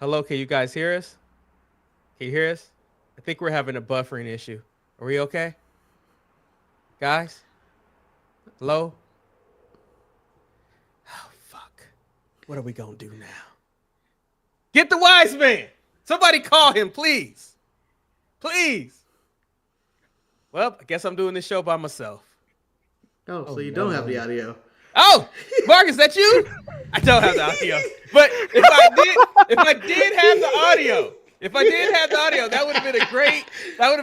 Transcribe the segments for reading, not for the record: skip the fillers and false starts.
Hello, can you guys hear us? Can you hear us? I think we're having a buffering issue. Are we okay? Guys? Hello? Oh, fuck. What are we gonna do now? Get the wise man! Somebody call him, please. Please. Well, I guess I'm doing this show by myself. Oh, so you don't have the audio. Oh, Marcus, that you? I don't have the audio. But if I did have the audio, that would have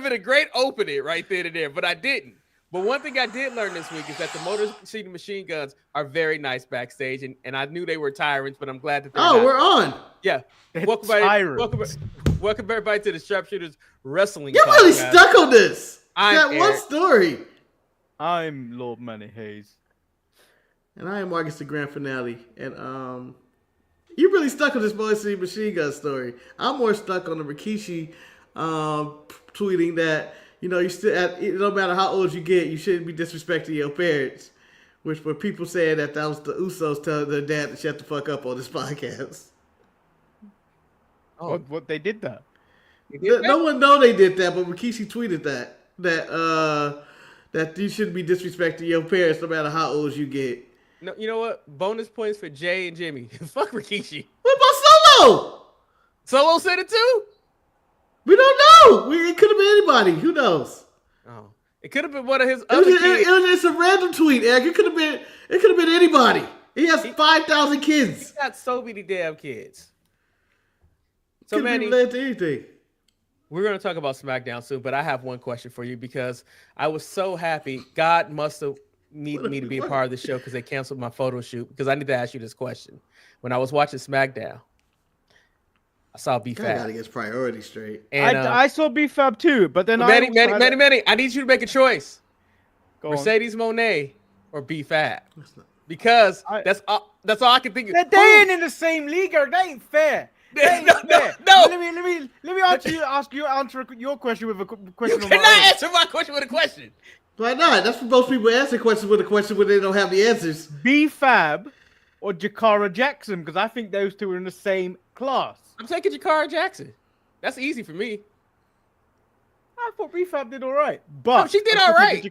been a great opening right there and there. But I didn't. But one thing I did learn this week is that the Motor City Machine Guns are very nice backstage, and I knew they were tyrants, but I'm glad that they're not. We're on. Yeah. Welcome everybody to the Sharpshooters Wrestling. You're really stuck on this. That one story. I'm Lord Manny Hayes. And I am Marcus the Grand Finale. And you really stuck on this Motor City Machine Gun story. I'm more stuck on the Rikishi tweeting that, you still no matter how old you get, you shouldn't be disrespecting your parents. Which were people saying that was the Usos telling their dad to shut the fuck up on this podcast. Oh, what they did that? No one know they did that, but Rikishi tweeted that you shouldn't be disrespecting your parents no matter how old you get. No, you know what? Bonus points for Jay and Jimmy. Fuck Rikishi. What about Solo? Solo said it too? We don't know. It could have been anybody. Who knows? Oh, it could have been one of his other kids. It's a random tweet, Eric. It could have been anybody. He has 5,000 kids. He's got so many damn kids. So could Manny, led to anything. We're going to talk about SmackDown soon, but I have one question for you because I was so happy. God must have needed me to be a part of the show because they canceled my photo shoot, because I need to ask you this question. When I was watching SmackDown, I saw B-Fab. I got to get his priorities straight. And, I saw B-Fab too, but then Manny, I need you to make a choice. Go Mercedes Moné or B-Fab. Because that's all I can think of. They ain't in the same league, or they ain't fair. No. Let me ask you answer your question with a question. You cannot answer my question with a question. Why not? That's what most people answer questions with a question when they don't have the answers. B-Fab or Jakara Jackson, because I think those two are in the same class. I'm taking Jakara Jackson. That's easy for me. I thought B-Fab did all right, but she did all right.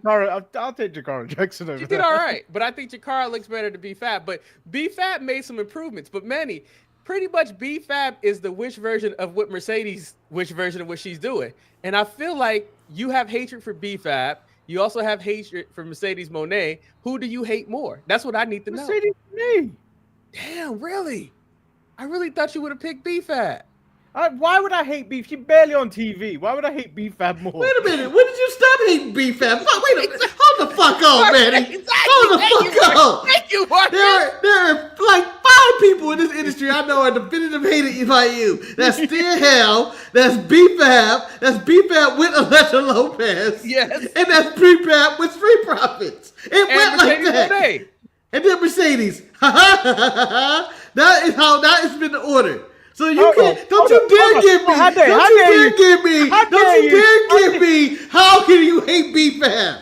I'll take Jakara Jackson over. She did all right, but I think Jakara looks better than B-Fab. But B-Fab made some improvements. But Manny, pretty much B-Fab is the wish version of what Mercedes wish version of what she's doing. And I feel like you have hatred for B-Fab. You also have hatred for Mercedes Moné. Who do you hate more? That's what I need to know. Mercedes Moné. Damn, really? I really thought you would have picked B-Fab. Why would I hate Beef? She's barely on TV. Why would I hate B-Fab more? Wait a minute. When did you stop hating B-Fab? Wait a minute. Hold the fuck on, Manny. Hold the fuck on. Thank you, Marcus. There are like 5 people in this industry I know are definitive hated by you. That's Stan Hell. That's B-Fab. That's B-Fab with Alexa Lopez. Yes. And that's B-Fab with Street Profits. It went like that. Moné. And then Mercedes. That has been the order. So you can't, don't you dare give me, how can you hate B-Fab?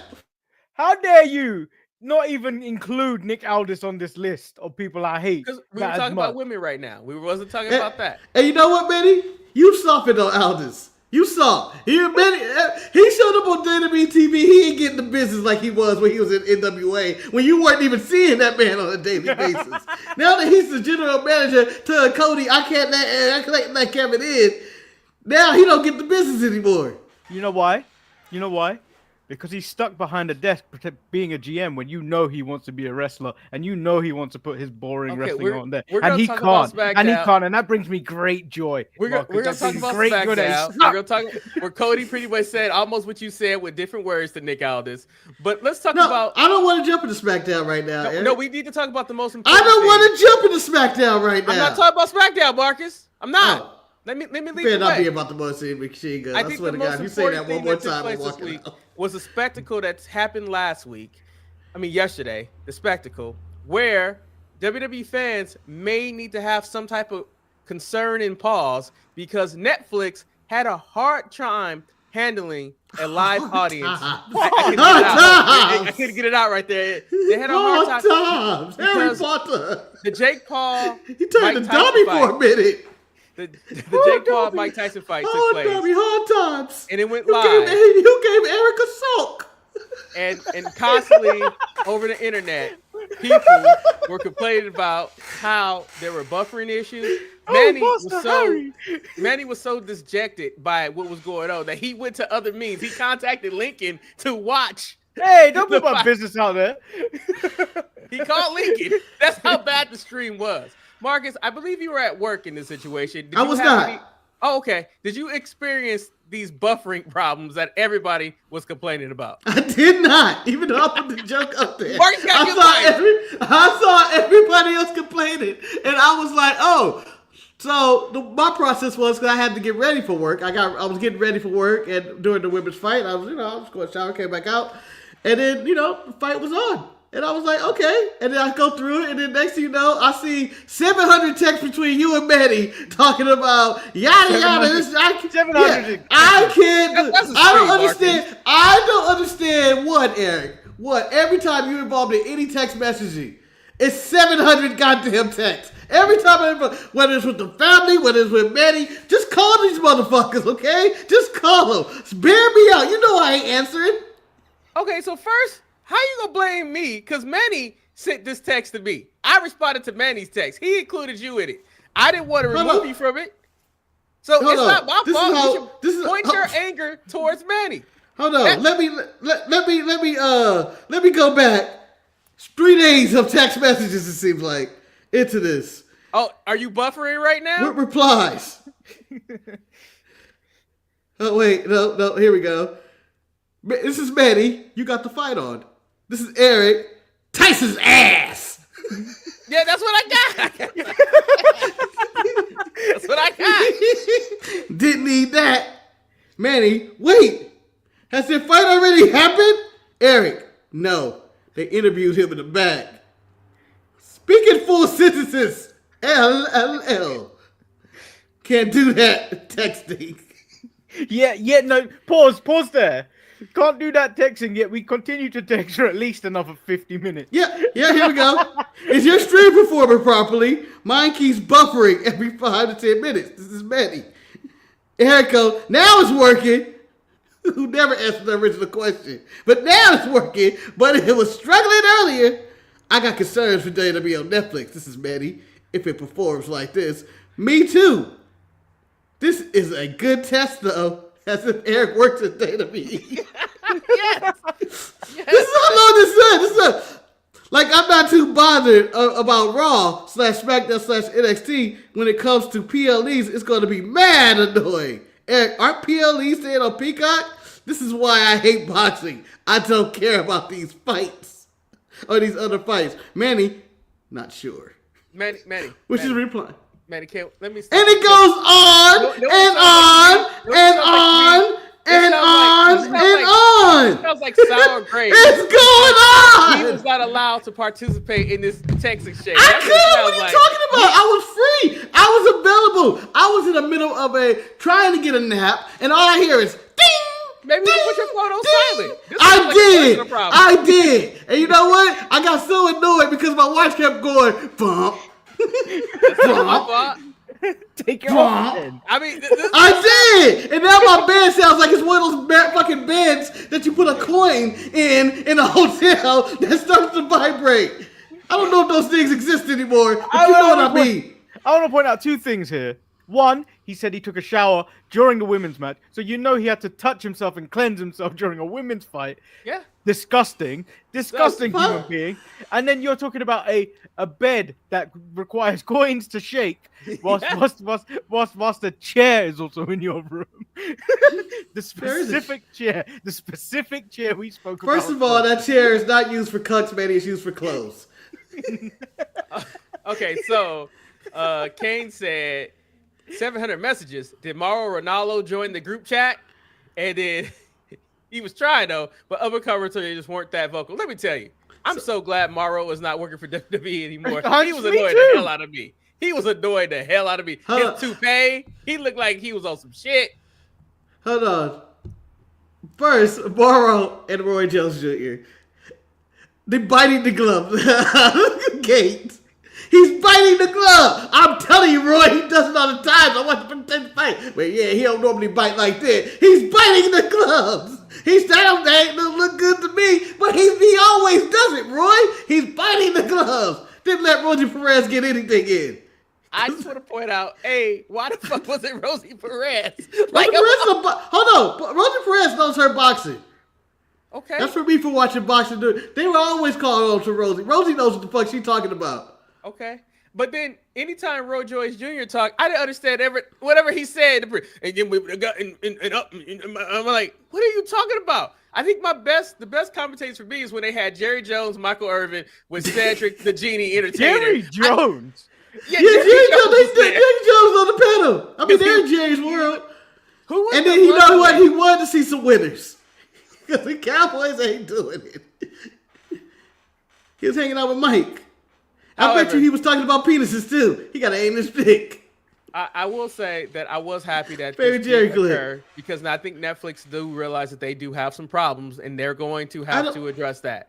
How dare you not even include Nick Aldis on this list of people I hate? Because we were talking about women right now. We wasn't talking about that. And you know what, Manny? You softened on Aldis. You saw. He showed up on WWE TV. He ain't getting the business like he was when he was in NWA, when you weren't even seeing that man on a daily basis. Now that he's the general manager to Cody, I can't let Kevin in. Now he don't get the business anymore. You know why? Because he's stuck behind a desk being a GM when you know he wants to be a wrestler and you know he wants to put his boring wrestling on there. And he can't. And that brings me great joy. We're going to talk about SmackDown. Where Cody pretty much said almost what you said with different words to Nick Aldis. But let's talk about... I don't want to jump into SmackDown right now. No, we need to talk about the most important I don't want to jump into SmackDown right now. I'm not talking about SmackDown, Marcus. I'm not. Oh. Let me lead the way. Better not be about the Motor City Machine Gun. I swear to God, if you say that one more time, I'm walking out. Was a spectacle that's happened yesterday, the spectacle where WWE fans may need to have some type of concern and pause because Netflix had a hard time handling a live audience. I couldn't get it out right there. They had a hard time. Harry Potter. The Jake Paul. He turned to Dobby for a minute. the Jake Paul Mike Tyson fight took place. Hard times. And it went live. You gave Eric a sulk. And constantly over the internet, people were complaining about how there were buffering issues. Manny was so dejected by what was going on that he went to other means. He contacted Lincoln to watch. Hey, don't put my business out there. He called Lincoln. That's how bad the stream was. Marcus, I believe you were at work in this situation. I was not. Oh, okay. Did you experience these buffering problems that everybody was complaining about? I did not, even though I put the joke up there. Marcus got I saw everybody else complaining, and I was like, oh. So my process was because I had to get ready for work. I was getting ready for work, and during the women's fight, I was going to shower, came back out, and then the fight was on, and I was like, okay, and then I go through it, and then next thing you know, I see 700 texts between you and Manny talking about yada yada. 700. I can't. I don't understand. Marcus. I don't understand what, Eric. What? Every time you're involved in any text messaging, it's 700 goddamn texts. Every time, whether it's with the family, whether it's with Manny, just call these motherfuckers, okay? Just call them. Bear me out. You know I ain't answering. Okay, so first, how you gonna blame me? Because Manny sent this text to me. I responded to Manny's text. He included you in it. I didn't want to remove you from it. So it's not my fault. You should point your anger towards Manny. Hold on. Let me go back. 3 days of text messages, it seems like, into this. Oh, are you buffering right now? With replies. Oh, wait. No. Here we go. This is Manny. You got the fight on. This is Eric. Tyson's ass. Yeah, that's what I got. That's what I got. Didn't need that. Manny, wait. Has their fight already happened? Eric, no. They interviewed him in the back. Speaking full sentences. LLL. Can't do that texting. Yeah, no. Pause there. Can't do that texting yet. We continue to text for at least another 50 minutes. Yeah, here we go. Is your stream performing properly? Mine keeps buffering every 5 to 10 minutes. This is Manny. Erico, now it's working. Who never answered the original question. But now it's working. But it was struggling earlier. I got concerns for WWE on Netflix. This is Manny. If it performs like this. Me too. This is a good test, though. As if Eric works at WWE. Yes. This is how long this is. Like, I'm not too bothered about Raw / SmackDown / NXT. When it comes to PLEs, it's going to be mad annoying. Eric, aren't PLEs staying on Peacock? This is why I hate boxing. I don't care about these fights. Or these other fights. Manny, not sure. Manny. Which is reply. Manny, let me stop. And it goes on and on. It sounds like sour grapes. It's going on. He was not allowed to participate in this text exchange. I could. What are you talking about? I was free. I was available. I was in the middle of trying to get a nap, and all I hear is ding. Maybe you put your phone on silent. I did. And you know what? I got so annoyed because my watch kept going, bump. Take your off then. I mean, I did. And now my bed sounds like it's one of those fucking beds that you put a coin in a hotel that starts to vibrate. I don't know if those things exist anymore. But you know what I mean. I want to point out 2 things here. One, he said he took a shower during the women's match. So he had to touch himself and cleanse himself during a women's fight. Yeah. Disgusting human being. And then you're talking about a bed that requires coins to shake whilst the chair is also in your room. The specific chair we spoke about. First of all, that chair is not used for cucks, man. It's used for clothes. Okay, so Kane said 700 messages. Did Mauro Ronaldo join the group chat? And then he was trying though, but other commentators just weren't that vocal. Let me tell you, I'm so glad Mauro is not working for WWE anymore. He was annoying the hell out of me. His toupee, he looked like he was on some shit. Hold on. First, Mauro and Roy Jones Jr. They biting the glove gate. He's biting the glove. I'm telling you, Roy, he does it all the time. I watch the fight. But yeah, he don't normally bite like that. He's biting the gloves. He's saying they ain't don't look good to me, but he always does it, Roy. He's biting the gloves. Didn't let Rosie Perez get anything in. I just want to point out, hey, why the fuck was it Rosie Perez? Hold on. Rosie Perez knows her boxing. Okay. That's for me for watching boxing. They were always calling on to Rosie. Rosie knows what the fuck she's talking about. Okay. But then anytime Roy Joyce Jr. talked, I didn't understand whatever he said. And then I'm like, what are you talking about? I think the best commentators for me is when they had Jerry Jones, Michael Irvin with Cedric the Genie entertainer. Jerry Jones. Jerry Jones. Jerry Jones on the panel. I mean, they're in Jerry's world. And then you know what? He wanted to see some winners. Because the Cowboys ain't doing it. He was hanging out with Mike. I bet you he was talking about penises too. He got to aim his pick. I will say that I was happy that this did occur because I think Netflix do realize that they do have some problems and they're going to have to address that.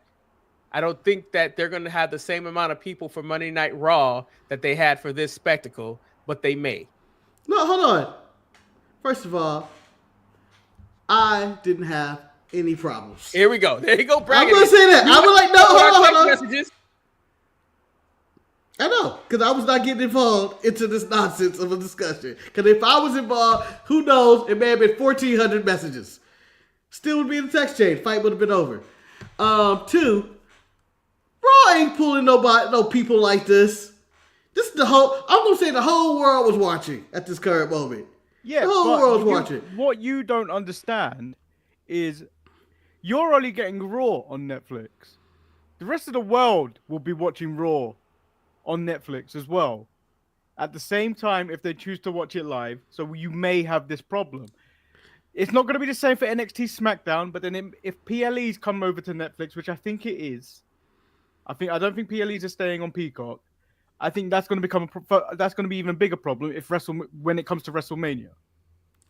I don't think that they're going to have the same amount of people for Monday Night Raw that they had for this spectacle, but they may. No, hold on. First of all, I didn't have any problems. Here we go. There you go, Brad. I'm going to say that. I was like, no, hold on. Messages. I know, because I was not getting involved into this nonsense of a discussion. Because if I was involved, who knows, it may have been 1,400 messages. Still would be in the text chain. Fight would have been over. 2, Raw ain't pulling no people like this. This is I'm going to say the whole world was watching at this current moment. Yeah, the whole world was watching. What you don't understand is you're only getting Raw on Netflix. The rest of the world will be watching Raw on Netflix as well at the same time if they choose to watch it live. So you may have this problem. It's not going to be the same for NXT SmackDown, but then if PLEs come over to Netflix, which I think it is, I don't think PLEs are staying on Peacock. I think that's going to that's going to be even a bigger problem when it comes to WrestleMania.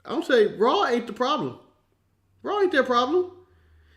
I'm saying Raw ain't the problem. Raw ain't their problem.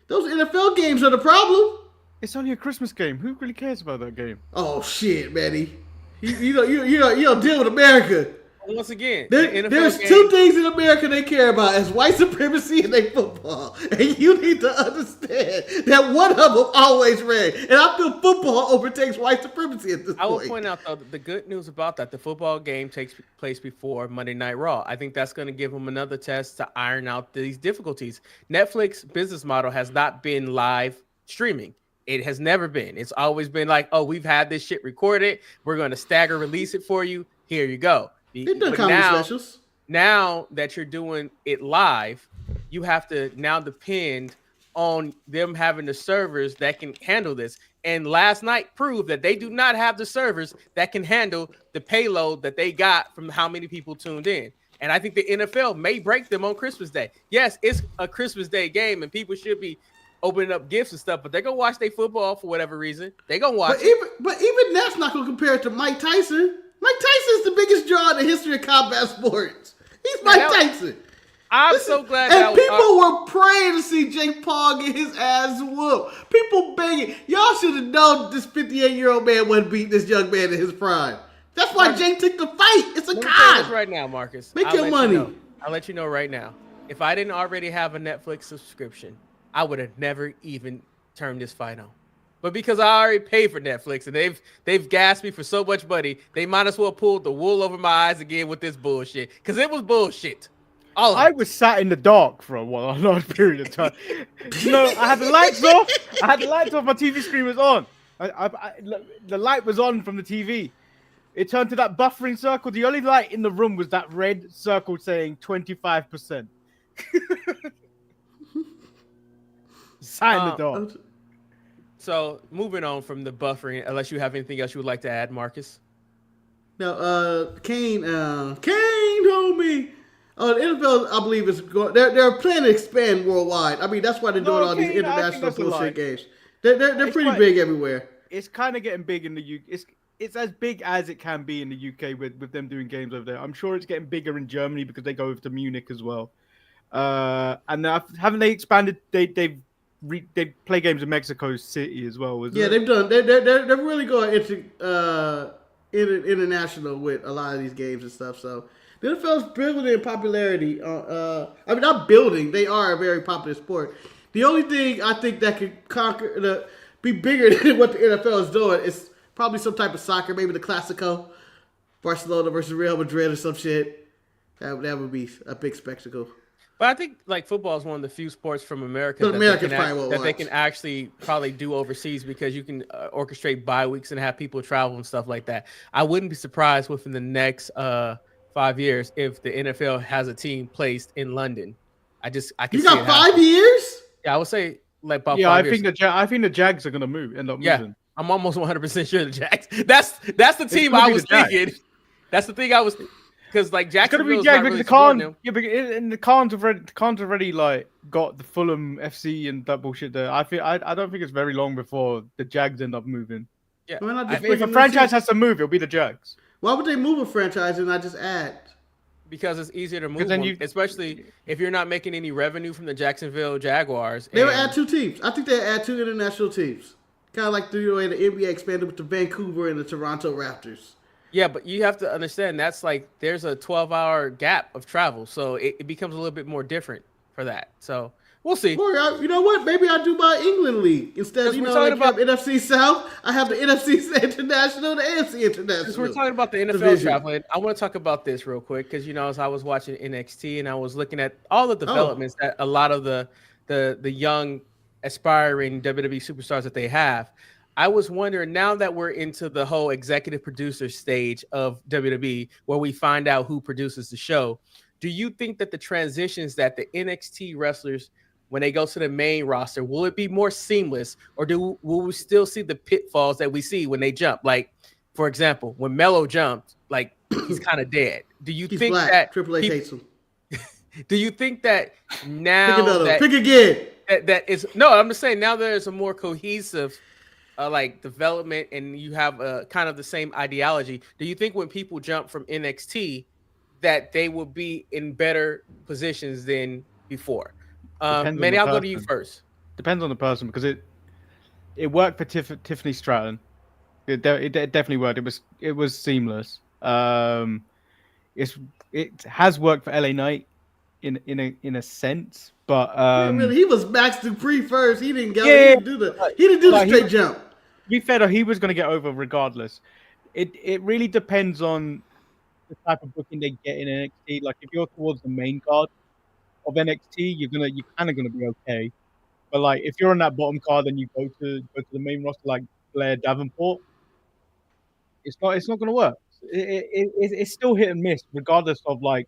Those NFL games are the problem. It's only a Christmas game. Who really cares about that game? Oh shit, Manny! You don't deal with America. Once again, there's two things in America they care about: is white supremacy and they football. And you need to understand that one of them always ran. And I feel football overtakes white supremacy at this point. I will point out though that the good news about that the football game takes place before Monday Night Raw. I think that's going to give them another test to iron out these difficulties. Netflix business model has not been live streaming. It has never been. It's always been like, oh, we've had this shit recorded. We're going to stagger release it for you. Here you go. They've done comedy specials. Now that you're doing it live, you have to now depend on them having the servers that can handle this. And last night proved that they do not have the servers that can handle the payload that they got from how many people tuned in. And I think the NFL may break them on Christmas Day. Yes, it's a Christmas Day game and people should be opening up gifts and stuff, but they're gonna watch their football for whatever reason. They're gonna watch but even that's not gonna compare it to Mike Tyson. Mike Tyson is the biggest draw in the history of combat sports. He's Mike Tyson. I'm so glad and people were praying to see Jake Paul get his ass whooped. People begging. Y'all should have known this 58-year-old man wasn't beating this young man in his prime. That's why Jake took the fight. It's a con. Right now, Marcus. Make your money. I'll let you know right now. If I didn't already have a Netflix subscription, I would have never even turned this fight on. But because I already paid for Netflix and they've gassed me for so much money, they might as well pull the wool over my eyes again with this bullshit. Because it was bullshit. I was sat in the dark for a large period of time. I had the lights off. My TV screen was on. The light was on from the TV. It turned to that buffering circle. The only light in the room was that red circle saying 25%. Sat in the dark. So, moving on from the buffering, unless you have anything else you would like to add, Marcus. No, Kane told me. The NFL, I believe, is going. They're planning to expand worldwide. I mean, that's why they're doing all these international bullshit games. They're pretty big everywhere. It's kind of getting big in the UK. It's as big as it can be in the UK with them doing games over there. I'm sure it's getting bigger in Germany because they go over to Munich as well. And haven't they expanded? They play games in Mexico City as well. They've done. They're really going into international with a lot of these games and stuff. So the NFL is building in popularity. Not building; they are a very popular sport. The only thing I think that could be bigger than what the NFL is doing is probably some type of soccer, maybe the Clasico, Barcelona versus Real Madrid or some shit. That would be a big spectacle. But I think like football is one of the few sports from America that they can actually probably do overseas because you can orchestrate bye weeks and have people travel and stuff like that. I wouldn't be surprised within the next 5 years if the NFL has a team placed in London. I can. You got 5 years? Yeah, I would say like about 5 years. I think the Jags are gonna end up moving. I'm almost 100% sure the Jags. That's the team I was thinking. That's the thing I was. Because like Jacksonville, the Khans have already like got the Fulham FC and that bullshit there. I don't think it's very long before the Jags end up moving. Yeah, if a franchise has to move, it'll be the Jags. Why would they move a franchise and not just add? Because it's easier to move, especially if you're not making any revenue from the Jacksonville Jaguars. They would add 2 teams. I think they add 2 international teams, kind of like the way the NBA expanded with the Vancouver and the Toronto Raptors. Yeah, but you have to understand that's like there's a 12-hour gap of travel, so it becomes a little bit more different for that. So we'll see. Or you know what? Maybe I do my England league instead. You know, like about NFC South. I have the NFC International, the AFC International. Because we're talking about the NFL traveling, I want to talk about this real quick because as I was watching NXT and I was looking at all the developments that a lot of the young aspiring WWE superstars that they have. I was wondering, now that we're into the whole executive producer stage of WWE, where we find out who produces the show, do you think that the transitions that the NXT wrestlers, when they go to the main roster, will it be more seamless, or will we still see the pitfalls that we see when they jump? Like, for example, when Melo jumped, like he's kind of dead. Do you think black. that Triple H hates him? Do you think that now pick again? That is no. I'm just saying now there's a more cohesive. Like development, and you have kind of the same ideology. Do you think when people jump from NXT that they will be in better positions than before? Manny, I'll go to you first. Depends on the person because it worked for Tiffany Stratton. It definitely worked. It was seamless. It has worked for LA Knight in a sense, but he was Max Dupree first. He didn't go. Yeah, he didn't do the straight jump. To be fair, he was going to get over regardless. It really depends on the type of booking they get in NXT. Like if you're towards the main card of NXT, you're kind of gonna be okay. But like if you're on that bottom card and you go to the main roster like Blair Davenport, it's not gonna work. It's still hit and miss, regardless of like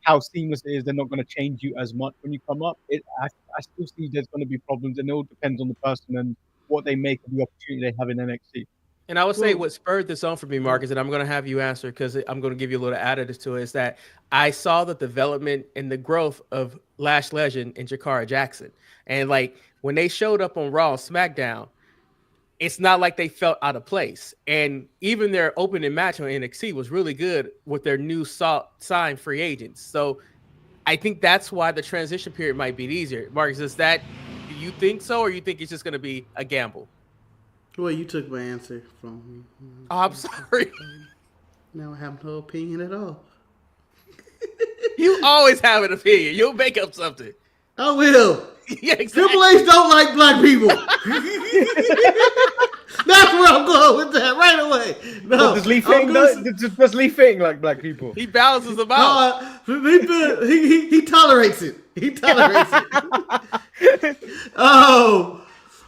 how seamless it is. They're not going to change you as much when you come up. I still see there's going to be problems, and it all depends on the person and what they make of the opportunity they have in NXT. And I would say what spurred this on for me, Marcus, and I'm going to have you answer because I'm going to give you a little additive to it, is that I saw the development and the growth of Lash Legend and Jakara Jackson. And like when they showed up on Raw and SmackDown, it's not like they felt out of place. And even their opening match on NXT was really good with their new signed free agents. So I think that's why the transition period might be easier. Marcus, do you think so, or you think it's just going to be a gamble? Well, you took my answer from me. Oh, I'm sorry. Now I have no opinion at all. You always have an opinion. You'll make up something. I will. Yeah, exactly. Triple H don't like black people. That's where I'm going with that right away. No, does Lee Fitting like black people? He balances them out. He tolerates it. He tolerates it.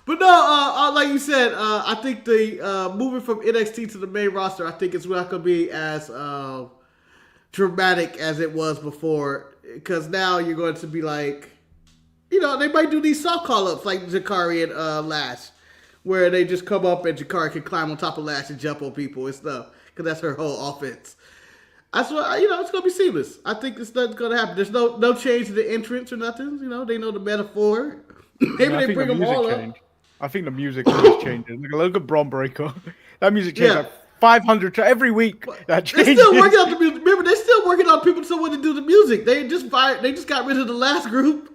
But no, like you said, I think the moving from NXT to the main roster, I think it's not going to be as dramatic as it was before. Because now you're going to be like, they might do these soft call-ups like Jakari and Lash, where they just come up and Jakari can climb on top of Lash and jump on people and stuff. Because that's her whole offense. That's what, it's going to be seamless. I think it's not going to happen. There's no change to the entrance or nothing. They know the metaphor. Maybe they bring them all up. I think the music always changes. Look at Braun Breaker. That music changes like 500 every week. That changes. They're still working on the music. Remember, they're still working on people someone to do the music. They just got rid of the last group.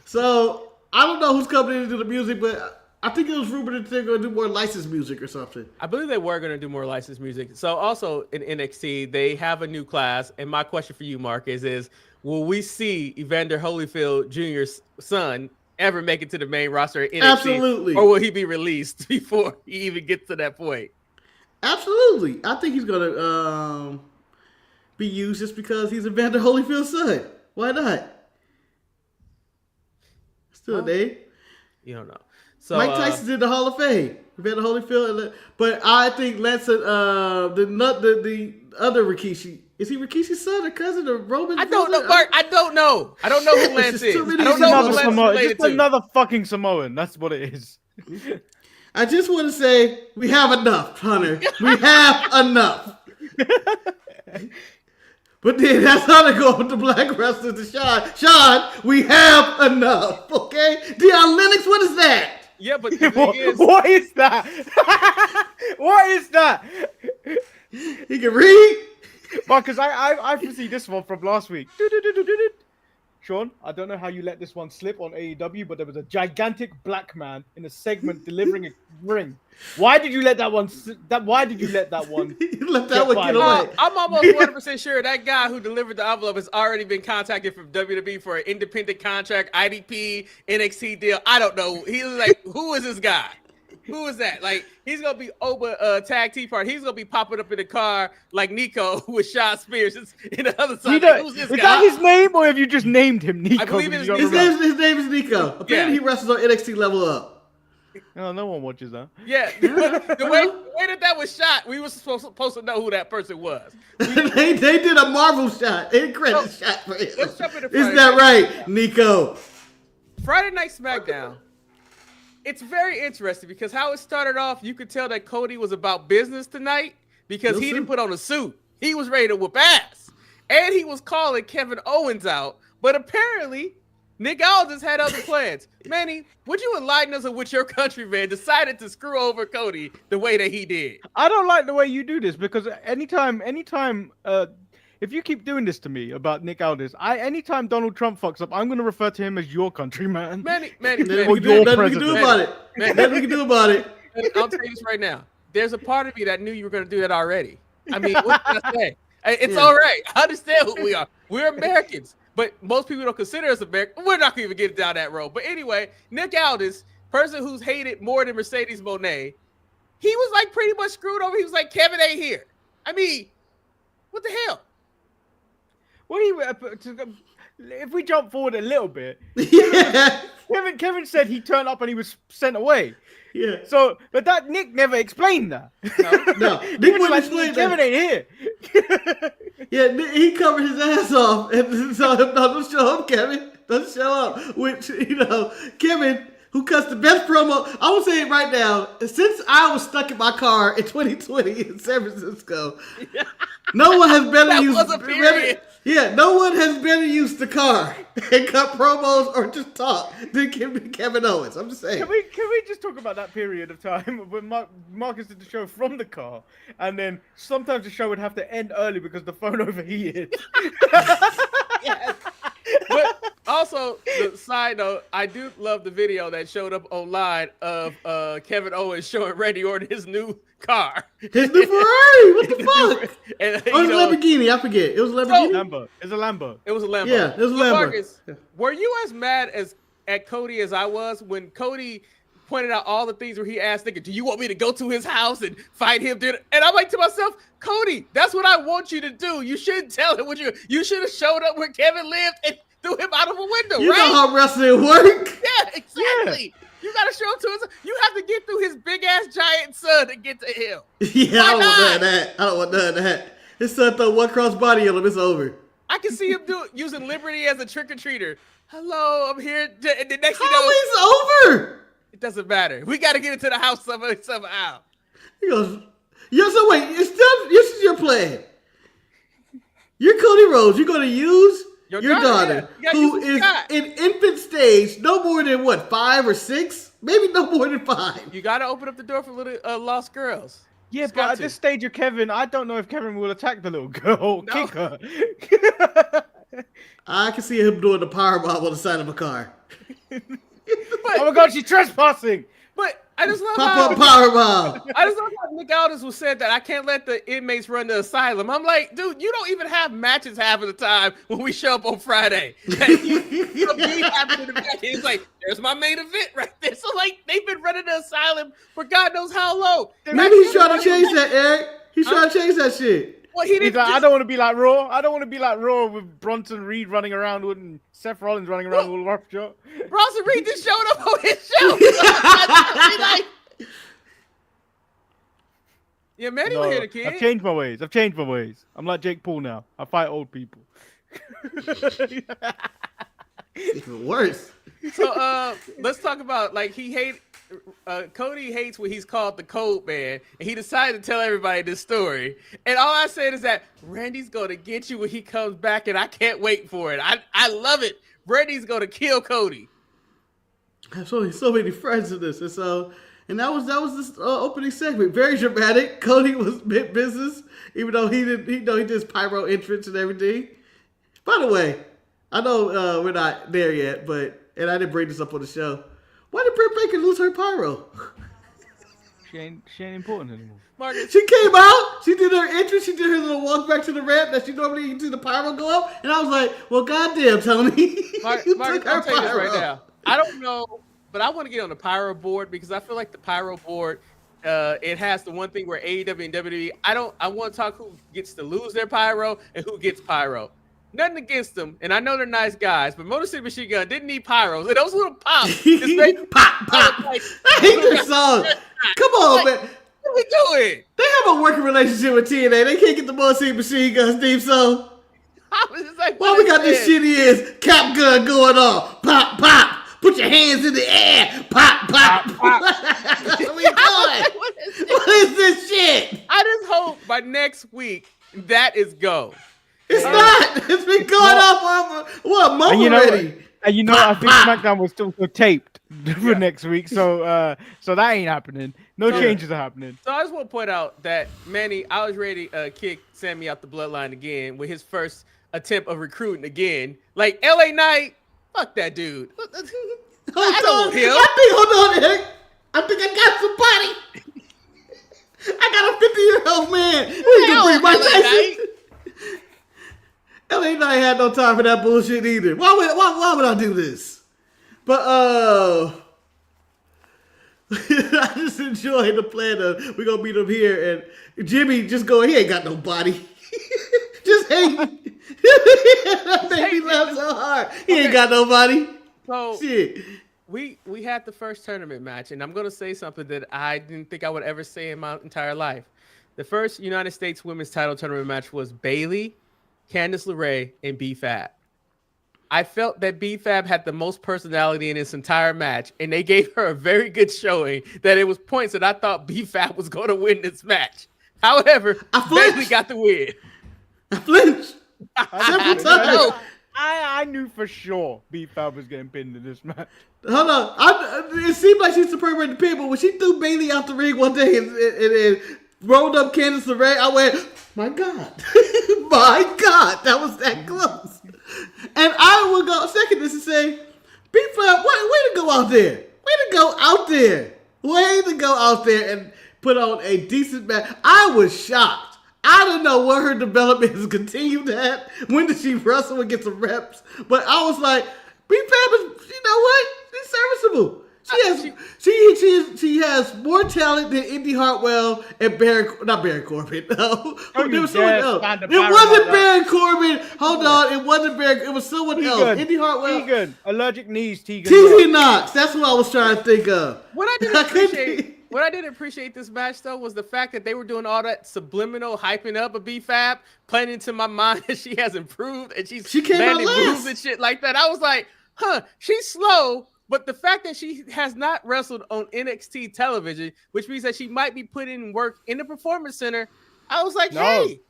So I don't know who's coming in to do the music, but I think it was rumored that they're going to do more licensed music or something. I believe they were going to do more licensed music. So also in NXT, they have a new class. And my question for you, Mark, is will we see Evander Holyfield Jr.'s son ever make it to the main roster of NXT? Absolutely. Or will he be released before he even gets to that point? Absolutely. I think he's going to be used just because he's Evander Holyfield's son. Why not? Still a name. You don't know. So, Mike Tyson's in the Hall of Fame. Evander Holyfield, but I think Lance, the other Rikishi, is he Rikishi's son or cousin or Roman? I don't know, Mark. I don't know. I don't know who Lance is. I don't know who Lance is related to. Just another fucking Samoan. That's what it is. I just want to say we have enough, Hunter. We have enough. But then that's how to go with the black wrestlers to Sean. Sean, we have enough. Okay? Deion Lennox, what is that? Yeah, but the thing is, what is that? What is that? He can read? Marcus, I foresee this one from last week. Sean, I don't know how you let this one slip on AEW, but there was a gigantic black man in a segment delivering a ring. Why did you let that one? Why did you let that one? You let that one get away. I'm almost 100% sure that guy who delivered the envelope has already been contacted from WWE for an independent contract, IDP, NXT deal. I don't know. He's like, who is this guy? Who is that? Like, he's gonna be over tag team part. He's gonna be popping up in the car like Nico with Shawn Spears in the other side. Like, who's this guy? Is that his name, or have you just named him Nico? I believe his name is Nico. Apparently, he wrestles on NXT Level Up. No one watches that. Yeah, the way that was shot, we were supposed to know who that person was. they did a Marvel shot, a credit shot for him. Let's jump into Isn't that right, Nico? Friday Night SmackDown. It's very interesting because how it started off, you could tell that Cody was about business tonight because he didn't put on a suit. He was ready to whoop ass. And he was calling Kevin Owens out. But apparently, Nick Aldis had other plans. Manny, would you enlighten us on which your countryman decided to screw over Cody the way that he did? I don't like the way you do this because anytime, if you keep doing this to me about Nick Aldis, anytime Donald Trump fucks up, I'm going to refer to him as your countryman. Manny, Nothing we can do about it. Nothing we can do about it. I'll tell you this right now. There's a part of me that knew you were going to do that already. I mean, what can I say? It's all right. I understand who we are. We're Americans. But most people don't consider us American. We're not going to even get down that road. But anyway, Nick Aldis, person who's hated more than Mercedes Moné, he was like pretty much screwed over. He was like, Kevin ain't here. I mean, what the hell? Well, if we jump forward a little bit, Kevin said he turned up and he was sent away. Yeah. So, but that Nick never explained that. No. Nick wouldn't explain Kevin ain't here. Yeah, he covered his ass off and so no, don't show up, Kevin. Don't show up. Which Kevin, who cuts the best promo. I will say it right now. Since I was stuck in my car in 2020 in San Francisco, no one has better used. No one has better used the car and cut promos or just talk than Kevin Owens. I'm just saying. Can we just talk about that period of time when Marcus did the show from the car, and then sometimes the show would have to end early because the phone overheated. Yes. But also, the side note, I do love the video that showed up online of Kevin Owens showing Randy Orton his new car. His new Ferrari? What the fuck? And, it was a Lamborghini. I forget. It was a Lamborghini? Lambo. It's a Lambo. It was a Lambo. Yeah, it was a Lambo. Marcus, were you as mad at Cody as I was when Cody pointed out all the things where he asked, "Nigga, do you want me to go to his house and fight him?" And I'm like to myself, Cody, that's what I want you to do. You shouldn't tell him what you should have showed up where Kevin lived and threw him out of a window, you right? You know how wrestling work. Yeah, exactly. Yeah. You got to show him to his. You have to get through his big ass giant son to get to him. Yeah, I don't want none of that. I don't want none of that. His son throw one cross body on him. It's over. I can see him using Liberty as a trick or treater. Hello, I'm here. And the next thing it's over. It doesn't matter. We got to get into the house somehow. He goes, so wait, this is your plan. You're Cody Rhodes. You're going to use your daughter, who is in infant stage, no more than 5 or 6? Maybe no more than 5. You got to open up the door for little lost girls. Yeah, but at this stage of Kevin, I don't know if Kevin will attack the little girl, kick her. I can see him doing the powerbomb on the side of a car. Oh my God, she's trespassing! But I just love Pop up powerbomb. I just love how Nick Aldis was said that I can't let the inmates run the asylum. I'm like, dude, you don't even have matches half of the time when we show up on Friday. He's like, there's my main event right there. So like, they've been running the asylum for God knows how long. Maybe he's trying to change that, Eric. He's trying to change that shit. Well, he didn't. Like, I don't want to be like Raw. I don't want to be like Raw with Bronson Reed running around with and Seth Rollins running around with Wolfshaw. Bronson Reed just showed up on his show. Yeah, Manny was here, kid. I've changed my ways. I'm like Jake Paul now. I fight old people. Even worse. So let's talk about like Cody hates what he's called the Code Man, and he decided to tell everybody this story. And all I said is that Randy's gonna get you when he comes back, and I can't wait for it. I love it. Randy's gonna kill Cody. I have so many friends in this, and that was this opening segment. Very dramatic. Cody was mid business, even though he did his pyro entrance and everything. By the way, I know we're not there yet, and I didn't bring this up on the show. Why did Britt Baker lose her pyro? She ain't important anymore. Marcus. She came out, she did her entrance, she did her little walk back to the ramp that she normally you see the pyro go up, and I was like, well, goddamn, Tony. Marcus, I'll tell you this right now. I don't know, but I want to get on the pyro board because I feel like the pyro board, it has the one thing where AEW and WWE, I want to talk who gets to lose their pyro and who gets pyro. Nothing against them, and I know they're nice guys, but Motor City Machine Gun didn't need pyros. And those little pops, pop. Like, I hate their song. Come on, man. What are we doing? They have a working relationship with TNA. They can't get the Motor City Machine Gun's theme song. I was just like, why we got this shitty ass cap gun going on? Pop. Put your hands in the air. Pop. What are we doing? What is this shit? I just hope by next week that is go. It's not. It's been going on for a month already. And you know, I think SmackDown was still taped for next week, so that ain't happening. No changes are happening. So I just want to point out that Manny, I was ready to kick Sammy out the bloodline again with his first attempt of recruiting again. Like LA Knight, fuck that dude. Hold on, Eric. I think I got somebody. I got a 50-year-old man. Who can bring my Tyson? LA Knight had no time for that bullshit either. Why would I do this? But I just enjoy the plan of we're gonna meet him here and Jimmy just go. He ain't got no body. Just hate. That made me laugh so hard. He ain't got nobody. So shit. We had the first tournament match, and I'm gonna say something that I didn't think I would ever say in my entire life. The first United States Women's Title tournament match was Bayley, Candice LeRae, and B-Fab. I felt that B-Fab had the most personality in this entire match, and they gave her a very good showing that it was points that I thought B-Fab was going to win this match. However, Bayley got the win. I flinched several times. I knew for sure B-Fab was getting pinned in this match. Hold on. It seemed like she's superior in the pin, but when she threw Bayley out the ring one day and rolled up Candice LeRae, I went, my God. My God. That was that close. And I will go second this and say, B-Fab, way to go out there. Way to go out there and put on a decent match. I was shocked. I don't know what her development has continued at. When did she wrestle and get some reps? But I was like, B-Fab is, you know what? She's serviceable. She has more talent than Indy Hartwell and not Baron Corbin. No, there was someone else. It wasn't Baron Corbin. Hold on, it wasn't Baron. It was someone else. Indy Hartwell. Tegan, allergic knees. Tegan. TJ Knox. That's what I was trying to think of. What I didn't appreciate this match though was the fact that they were doing all that subliminal hyping up of B-Fab, playing into my mind that she has improved and she came landing moves and shit like that. I was like, she's slow. But the fact that she has not wrestled on NXT television, which means that she might be putting in work in the Performance Center, I was like, hey.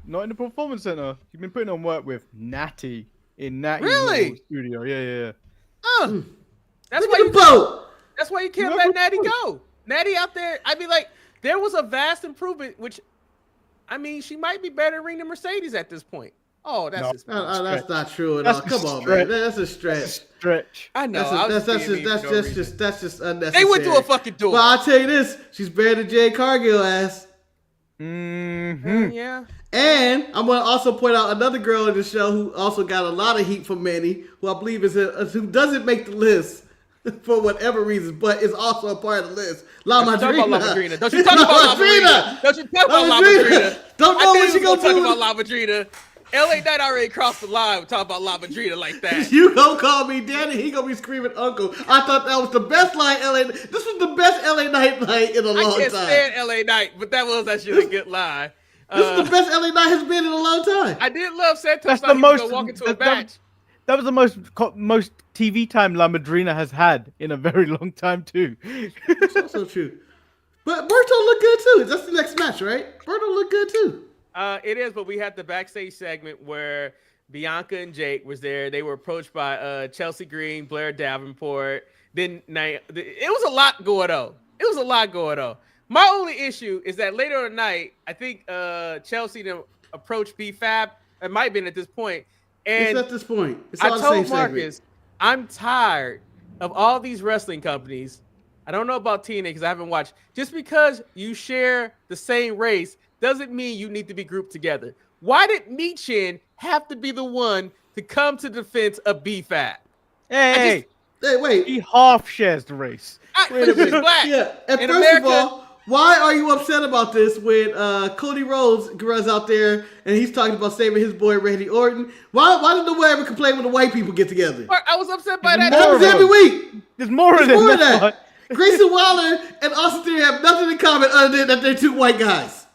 Not in the Performance Center. You've been putting on work with Natty in Natty's studio. Yeah. That's why you can't let Natty go. Natty out there, I mean, like, there was a vast improvement, which, I mean, she might be better than Rena Mercedes at this point. Oh, that's No. just That's not true at all. Come on, man. That's a stretch. I know. That's just unnecessary. They went to a fucking door. But I'll tell you this: she's better than Jade Cargill ass. Yeah. And I'm gonna also point out another girl in the show who also got a lot of heat from Manny, who I believe who doesn't make the list for whatever reason, but is also a part of the list. La Madrina. Don't you talk about La Madrina. Don't you talk about La Madrina. Don't know what she gonna do. Talk about La Madrina. LA Knight already crossed the line with talking about La Madrina like that. You gonna call me daddy, he gonna be screaming uncle. I thought that was the best line This was the best LA Knight line in a long time. I can't stand LA Knight, but that was actually a good line. This is the best LA Knight has been in a long time. I did love Santos. That's the most. Walk into a match. That was the most TV time La Madrina has had in a very long time too. That's also true. But Berto looked good too. That's the next match, right? Berto looked good too. It is, but we had the backstage segment where Bianca and Jake was there. They were approached by Chelsea Green, Blair Davenport. Then it was a lot going on. My only issue is that later in the night, I think Chelsea approached B-Fab. It might have been at this point. And it's at this point. It's I told Marcus, I'm tired of all these wrestling companies. I don't know about TNA because I haven't watched. Just because you share the same race doesn't mean you need to be grouped together. Why did Michin have to be the one to come to defense of B-Fab? Hey, wait. He half shares the race. He's black. Yeah, and in first America, of all, why are you upset about this when Cody Rhodes runs out there and he's talking about saving his boy Randy Orton? Why did nobody ever complain when the white people get together? I was upset by that. That happens every week. There's more of that. Grayson Waller and Austin Theory have nothing in common other than that they're two white guys.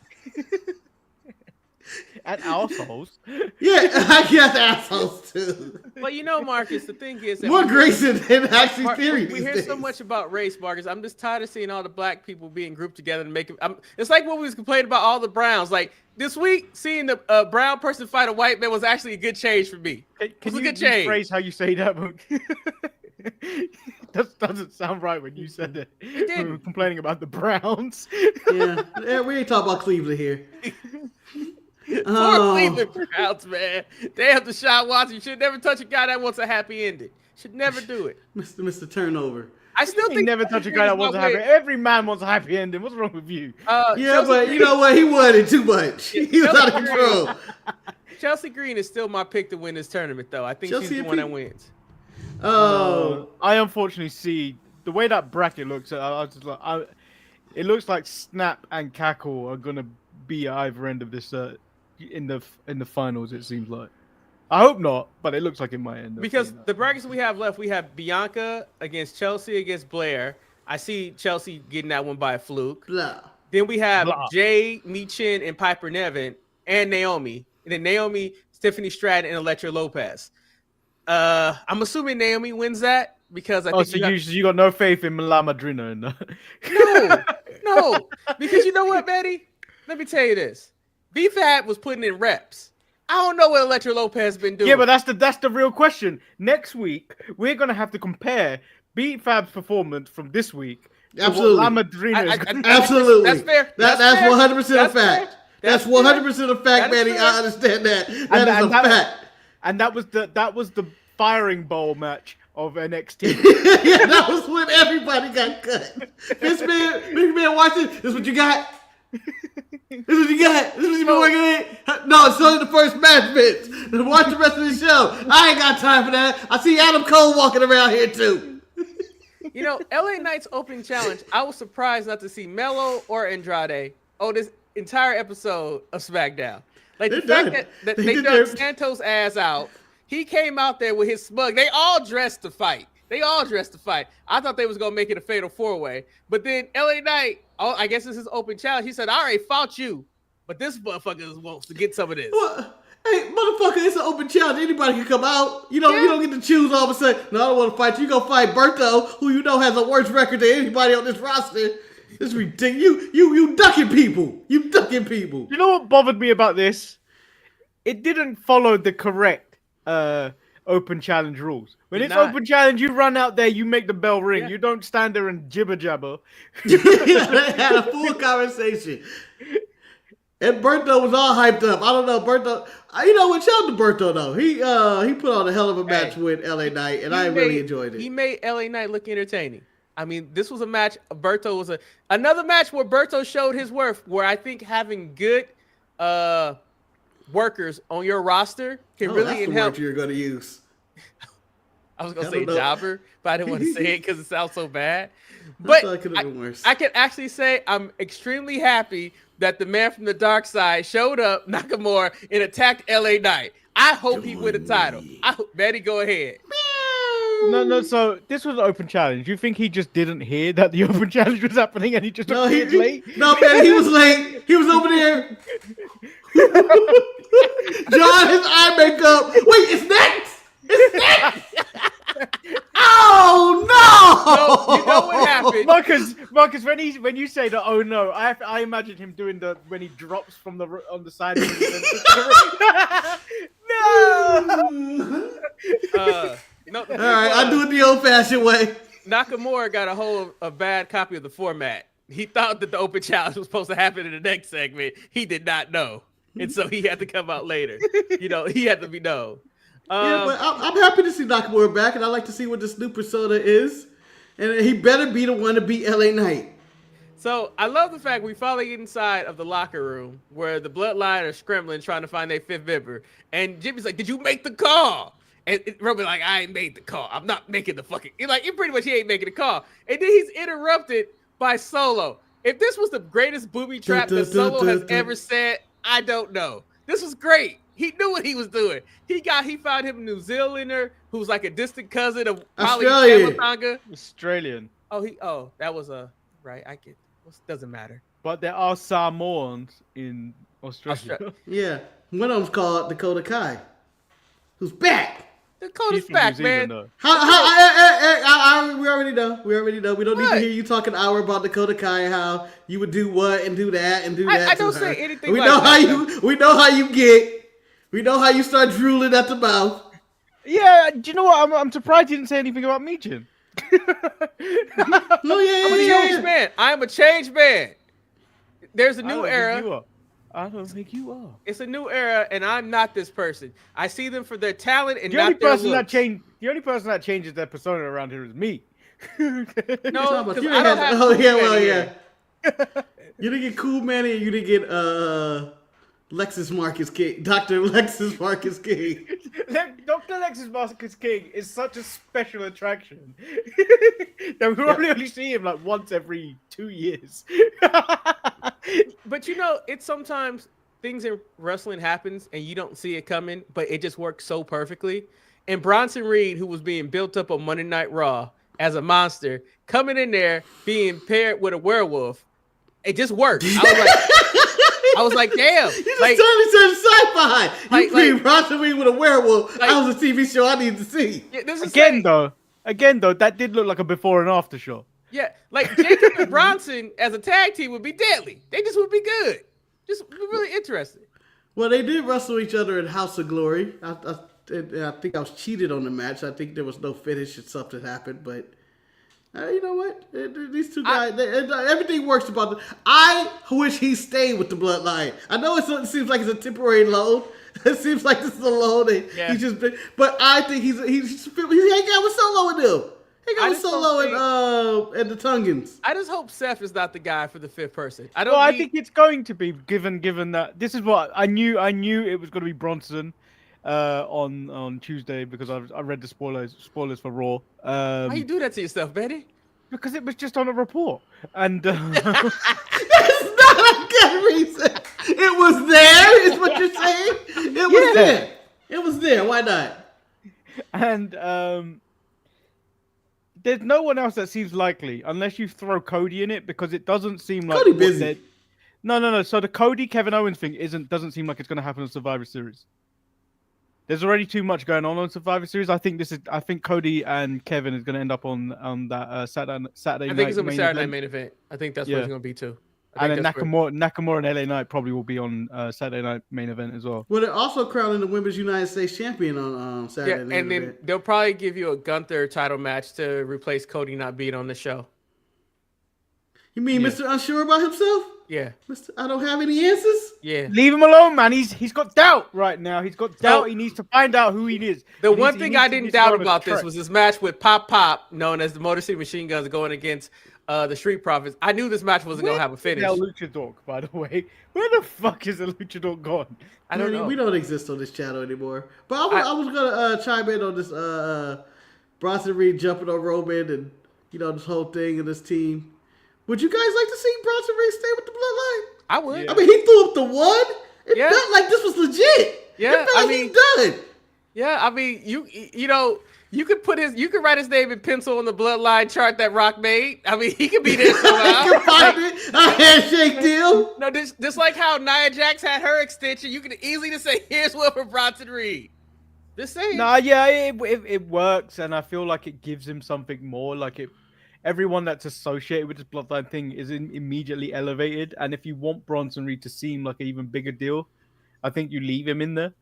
And assholes. Yeah, I guess assholes too. But you know, Marcus, the thing is that more Grayson than actually Theory. We hear so much about race, Marcus. I'm just tired of seeing all the black people being grouped together and making. It's like when we was complaining about all the Browns. Like this week, seeing the brown person fight a white man was actually a good change for me. Can you rephrase how you say that? That doesn't sound right when you said it. We were complaining about the Browns. Yeah, we ain't talking about Cleveland here. Poor Cleveland Browns, man. They have Deshaun Watson. You should never touch a guy that wants a happy ending. Should never do it. Mr. Turnover. I still think never touch a guy that wants a happy ending. Every man wants a happy ending. What's wrong with you? But you know what? He wanted too much. He was out of control. Chelsea Green is still my pick to win this tournament, though. I think she's the one that wins. I unfortunately see the way that bracket looks. It looks like Snap and Cackle are gonna be at either end of this in the finals. It seems like. I hope not, but it looks like it might end up. Because the brackets we have left, we have Bianca against Chelsea against Blair. I see Chelsea getting that one by a fluke. Blah. Then we have Jay, Michin, and Piper Nevin, and Naomi. And then Naomi, Stephanie Stratton, and Elektra Lopez. I'm assuming Naomi wins that because I think you got no faith in La Madrina in that. No, because you know what, Manny? Let me tell you this: B-Fab was putting in reps. I don't know what Elektra Lopez has been doing. Yeah, but that's the real question. Next week we're gonna have to compare B-Fab's performance from this week. Absolutely, La Madrina. Absolutely, that's fair. That's 100% a fact. That's 100% a fact, Manny. I understand that. That is a fact. And that was the firing bowl match of NXT. Yeah, that was when everybody got cut. This man, watch this. This is what you got. This is what you got. This is what you been working in. No, it's only the first match, bitch. Watch the rest of the show. I ain't got time for that. I see Adam Cole walking around here too. You know, LA Knight's opening challenge. I was surprised not to see Melo or Andrade on this entire episode of SmackDown. Like the fact that they dug Santos' ass out. He came out there with his smug. They all dressed to fight. I thought they was going to make it a fatal four-way. But then LA Knight, I guess this is open challenge. He said, I already fought you. But this motherfucker wants to get some of this. Well, hey, motherfucker, it's an open challenge. Anybody can come out. You don't get to choose all of a sudden. No, I don't want to fight you. You go fight Berto, who you know has a worse record than anybody on this roster. It's ridiculous. You ducking people. You ducking people. You know what bothered me about this? It didn't follow the correct open challenge rules. When it's open challenge, you run out there, you make the bell ring. Yeah. You don't stand there and jibber jabber. They had a full conversation. And Berto was all hyped up. I don't know, Berto. You know what? Shout out to Berto though. He put on a hell of a match with LA Knight, and I really enjoyed it. He made LA Knight look entertaining. I mean, this was a match. Berto was another match where Berto showed his worth. Where I think having good workers on your roster can really that's the help. word you're going to use. I was going to say jobber, but I didn't want to say it because it sounds so bad. But it could have been worse. I can actually say I'm extremely happy that the man from the dark side showed up, Nakamura, and attacked LA Knight. I hope he win the title. I hope, Manny, go ahead. No. So this was an open challenge. You think he just didn't hear that the open challenge was happening and he just appeared late? No, man, he was late. He was over there. John, his eye makeup. Wait, it's next. It's next. Oh no! No, you know what happened, Marcus. When you say the "oh no," I imagine him doing when he drops from on the side. No. All right, I'll do it the old-fashioned way. Nakamura got a bad copy of the format. He thought that the open challenge was supposed to happen in the next segment. He did not know, and so he had to come out later. He had to be known. Yeah, but I'm happy to see Nakamura back, and I like to see what this new persona is. And he better be the one to beat LA Knight. So I love the fact we finally get inside of the locker room where the Bloodline are scrambling trying to find their fifth member. And Jimmy's like, "Did you make the call?" And Roman's like, "I ain't made the call. I'm not making the fucking." He pretty much he ain't making the call. And then he's interrupted by Solo. If this was the greatest booby trap that Solo has ever said, I don't know. This was great. He knew what he was doing. He found him a New Zealander who's like a distant cousin of Australian. Oh, that was right. I get it. Doesn't matter. But there are Samoans in Australia. Yeah. One of them's called Dakota Kai, who's back. Dakota's back, man. We already know. We don't need to hear you talk an hour about Dakota Kai and how you would do what and do that and do that. I don't say anything. We know how you get. We know how you start drooling at the mouth. Yeah, do you know what? I'm surprised you didn't say anything about Michin. No, yeah. I'm a changed man. I'm a changed man. There's a new era. I don't think you are. It's a new era, and I'm not this person. I see them for their talent and the not only their person looks. The only person that changes their persona around here is me. No, because you I don't have. Oh yeah, well yeah. You didn't get Cool Manny, and you didn't get Lexus Marcus King, Dr. Lexus Marcus King. Dr. Lexus Marcus King is such a special attraction that we only see him like once every 2 years. But it's sometimes things in wrestling happens and you don't see it coming, but it just works so perfectly. And Bronson Reed, who was being built up on Monday Night Raw as a monster, coming in there being paired with a werewolf, it just worked. I was like, damn. You just totally turned sci-fi. You bring Bronson Reed with a werewolf. That was a TV show I needed to see. Yeah, Again, though, that did look like a before and after show. Yeah, like Jacob and Bronson as a tag team would be deadly. They just would be good. Just be really interesting. Well, they did wrestle each other in House of Glory. I think I was cheated on the match. I think there was no finish and something happened, but you know what? These two guys, everything works about them. I wish he stayed with the Bloodline. I know it seems like it's a temporary load. It seems like this is a load. He's just been, but I think he's hanging out with Solo and them. He got with Solo and the Tungans. I just hope Seth is not the guy for the fifth person. I think it's going to be given that this is what I knew. I knew it was going to be Bronson on Tuesday because I read the spoilers for Raw. Why you do that to yourself, Betty? Because it was just on a report, and that's not a good reason. It was there, is what you're saying. It was there. It was there. Why not? And there's no one else that seems likely unless you throw Cody in it because it doesn't seem like Cody busy. No. So the Cody Kevin Owens thing doesn't seem like it's going to happen on Survivor Series. There's already too much going on Survivor Series. I think Cody and Kevin is going to end up on that Saturday night. I think it's going to be Saturday night main event. I think that's what it's going to be too. And then Nakamura and LA Knight probably will be on Saturday night main event as well. Well, they're also crowning the Women's United States Champion on Saturday night. And then they'll probably give you a Gunther title match to replace Cody not being on the show. You mean Mr. Unsure about himself? Yeah. I don't have any answers? Yeah. Leave him alone, man. He's got doubt right now. He's got doubt. He needs to find out who he is. The one thing I didn't doubt about this was this match with Pop, known as the Motor City Machine Guns, going against the Street Profits. I knew this match wasn't going to have a finish. El Luchador, by the way. Where the fuck is El Luchador gone? I don't know. We don't exist on this channel anymore. But I was going to chime in on this Bronson Reed jumping on Roman and, this whole thing and this team. Would you guys like to see Bronson Reed stay with the Bloodline? I would. Yeah. I mean, he threw up the one. It felt like this was legit. Yeah, it felt like he's done. Yeah, I mean, you could write his name in pencil on the Bloodline chart that Rock made. I mean, he could be there somehow. You can find it. A handshake deal. No, just like how Nia Jax had her extension, you can easily just say, "Here's one for Bronson Reed." This same. Nah, yeah, it works, and I feel like it gives him something more. Like everyone that's associated with this Bloodline thing is immediately elevated, and if you want Bronson Reed to seem like an even bigger deal, I think you leave him in there.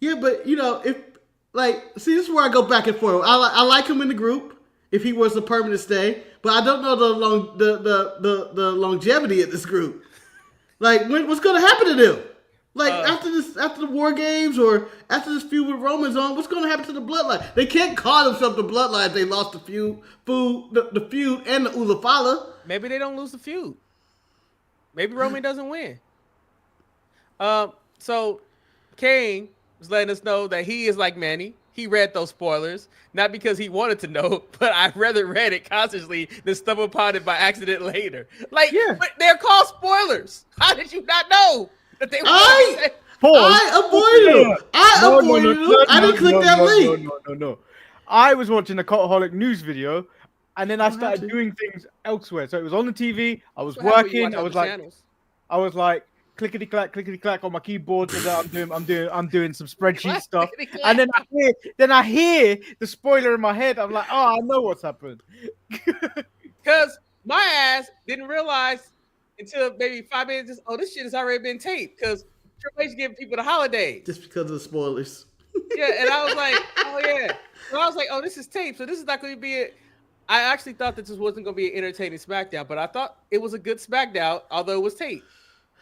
Yeah, but this is where I go back and forth. I like him in the group if he was a permanent stay, but I don't know the longevity of this group. Like, what's going to happen to them? Like after the War Games or after this feud with Roman's on, what's going to happen to the Bloodline? They can't call themselves the Bloodline if they lost the feud and the Ulafala. Maybe they don't lose the feud. Maybe Roman doesn't win. So Kane was letting us know that he is like Manny. He read those spoilers, not because he wanted to know, but I rather read it consciously than stumble upon it by accident later. But they're called spoilers. How did you not know that they were? I avoided them. I didn't click that link. No. I was watching a Cultaholic news video, and then I started doing things elsewhere. So it was on the TV. I was working. I was like, clickety clack on my keyboard. So that I'm doing some spreadsheet stuff, and then I hear the spoiler in my head. I'm like, oh, I know what's happened. Because my ass didn't realize until maybe 5 minutes. Oh, this shit has already been taped because Triple H giving people the holidays just because of the spoilers. Yeah, and I was like, oh yeah. So I was like, oh, this is taped, so this is not going to be it. I actually thought that this wasn't going to be an entertaining SmackDown, but I thought it was a good SmackDown, although it was taped.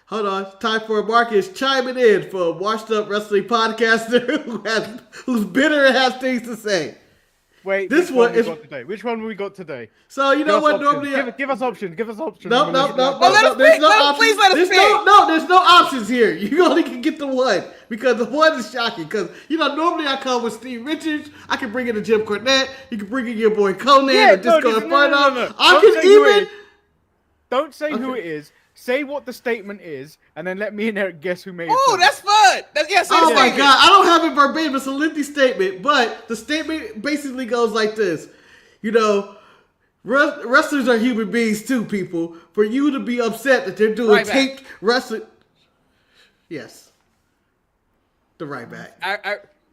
Hold on, time for Marcus chiming in for a washed-up wrestling podcaster who's bitter and has things to say. Wait, which one we got today? So you know what? Normally, give us options. Give us options. No. There's no options. There's no options here. You only can get the one because the one is shocking. Because normally I come with Steve Richards. I can bring in a Jim Cornette. You can bring in your boy Conan or Disco Inferno. I can even. Don't say who it is. Say what the statement is, and then let me and Eric guess who made it. Oh, that's fun. Oh my God. I don't have it verbatim. It's a lengthy statement, but the statement basically goes like this. Wrestlers are human beings too, people. For you to be upset that they're doing taped wrestling. Yes. The right back.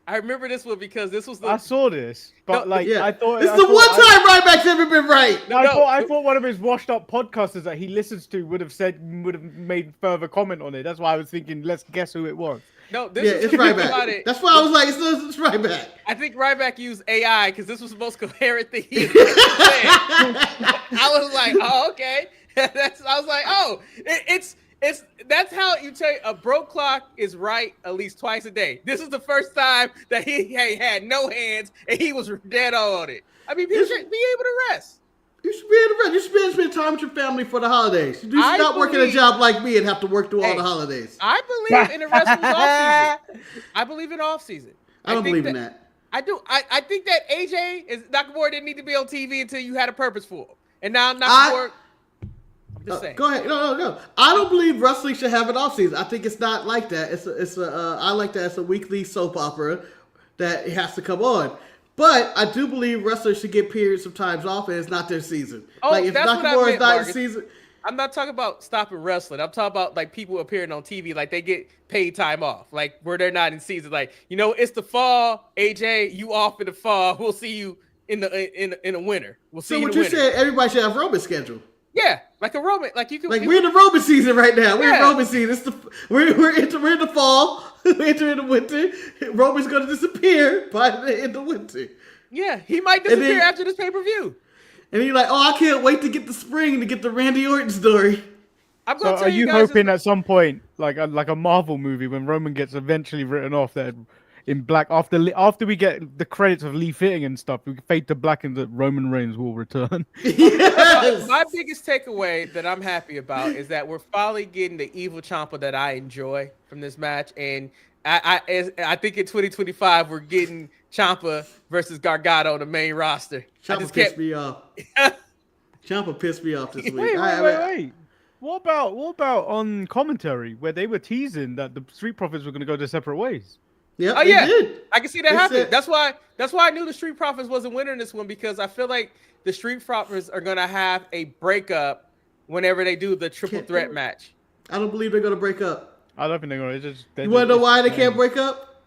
I remember this one because this was I saw this, but I thought it's the one time Ryback's ever been right. I thought one of his washed up podcasters that he listens to would have made further comment on it. That's why I was thinking, let's guess who it was. No, it's Ryback. That's why I was like, it's Ryback. I think Ryback used AI because this was the most coherent thing he said. I was like, oh, okay. I was like, oh, that's how you tell a broke clock is right at least twice a day. This is the first time that he had no hands and he was dead on it. I mean, people should be able to rest. You should be able to rest. You should be able to spend time with your family for the holidays. You should stop working a job like me and have to work through all the holidays. I believe in the wrestling's off season. I believe in off season. I don't believe in that. I do. I think that Nakamura didn't need to be on TV until you had a purpose for him. And now Nakamura. Go ahead. No. I don't believe wrestling should have an off season. I think it's not like that. I like that it's a weekly soap opera that it has to come on. But I do believe wrestlers should get periods of times off, and it's not their season. Oh, like if Nakamura is not in season. I'm not talking about stopping wrestling. I'm talking about like people appearing on TV, like they get paid time off, like where they're not in season. Like it's the fall, AJ, you off in the fall. We'll see you in the winter. We'll see. So you what in the you said? Everybody should have Roman schedule. Yeah, like a Roman, like you can. Like we're in the Roman season right now. We're in Roman season. We're in the fall. We're entering the winter. Roman's going to disappear by the end of winter. Yeah, he might disappear after this pay-per-view. And you're like, oh, I can't wait to get the spring to get the Randy Orton story. So are you hoping at some point, like a Marvel movie, when Roman gets eventually written off, that in black after we get the credits of Lee Fitting and stuff, we fade to black and that Roman Reigns will return? Yes. My biggest takeaway that I'm happy about is that we're finally getting the evil Ciampa that I enjoy from this match, and I think in 2025 we're getting Ciampa versus Gargano on the main roster. Ciampa pissed me off. Ciampa pissed me off this week. Wait. What about on commentary where they were teasing that the Street Profits were going to go their separate ways? Yeah, oh yeah, did. I can see that happen. That's why I knew the Street Profits wasn't winning this one, because I feel like the Street Profits are going to have a breakup whenever they do the triple threat match. I don't believe they're going to break up. I don't think they're going to. You want to know why they can't break up?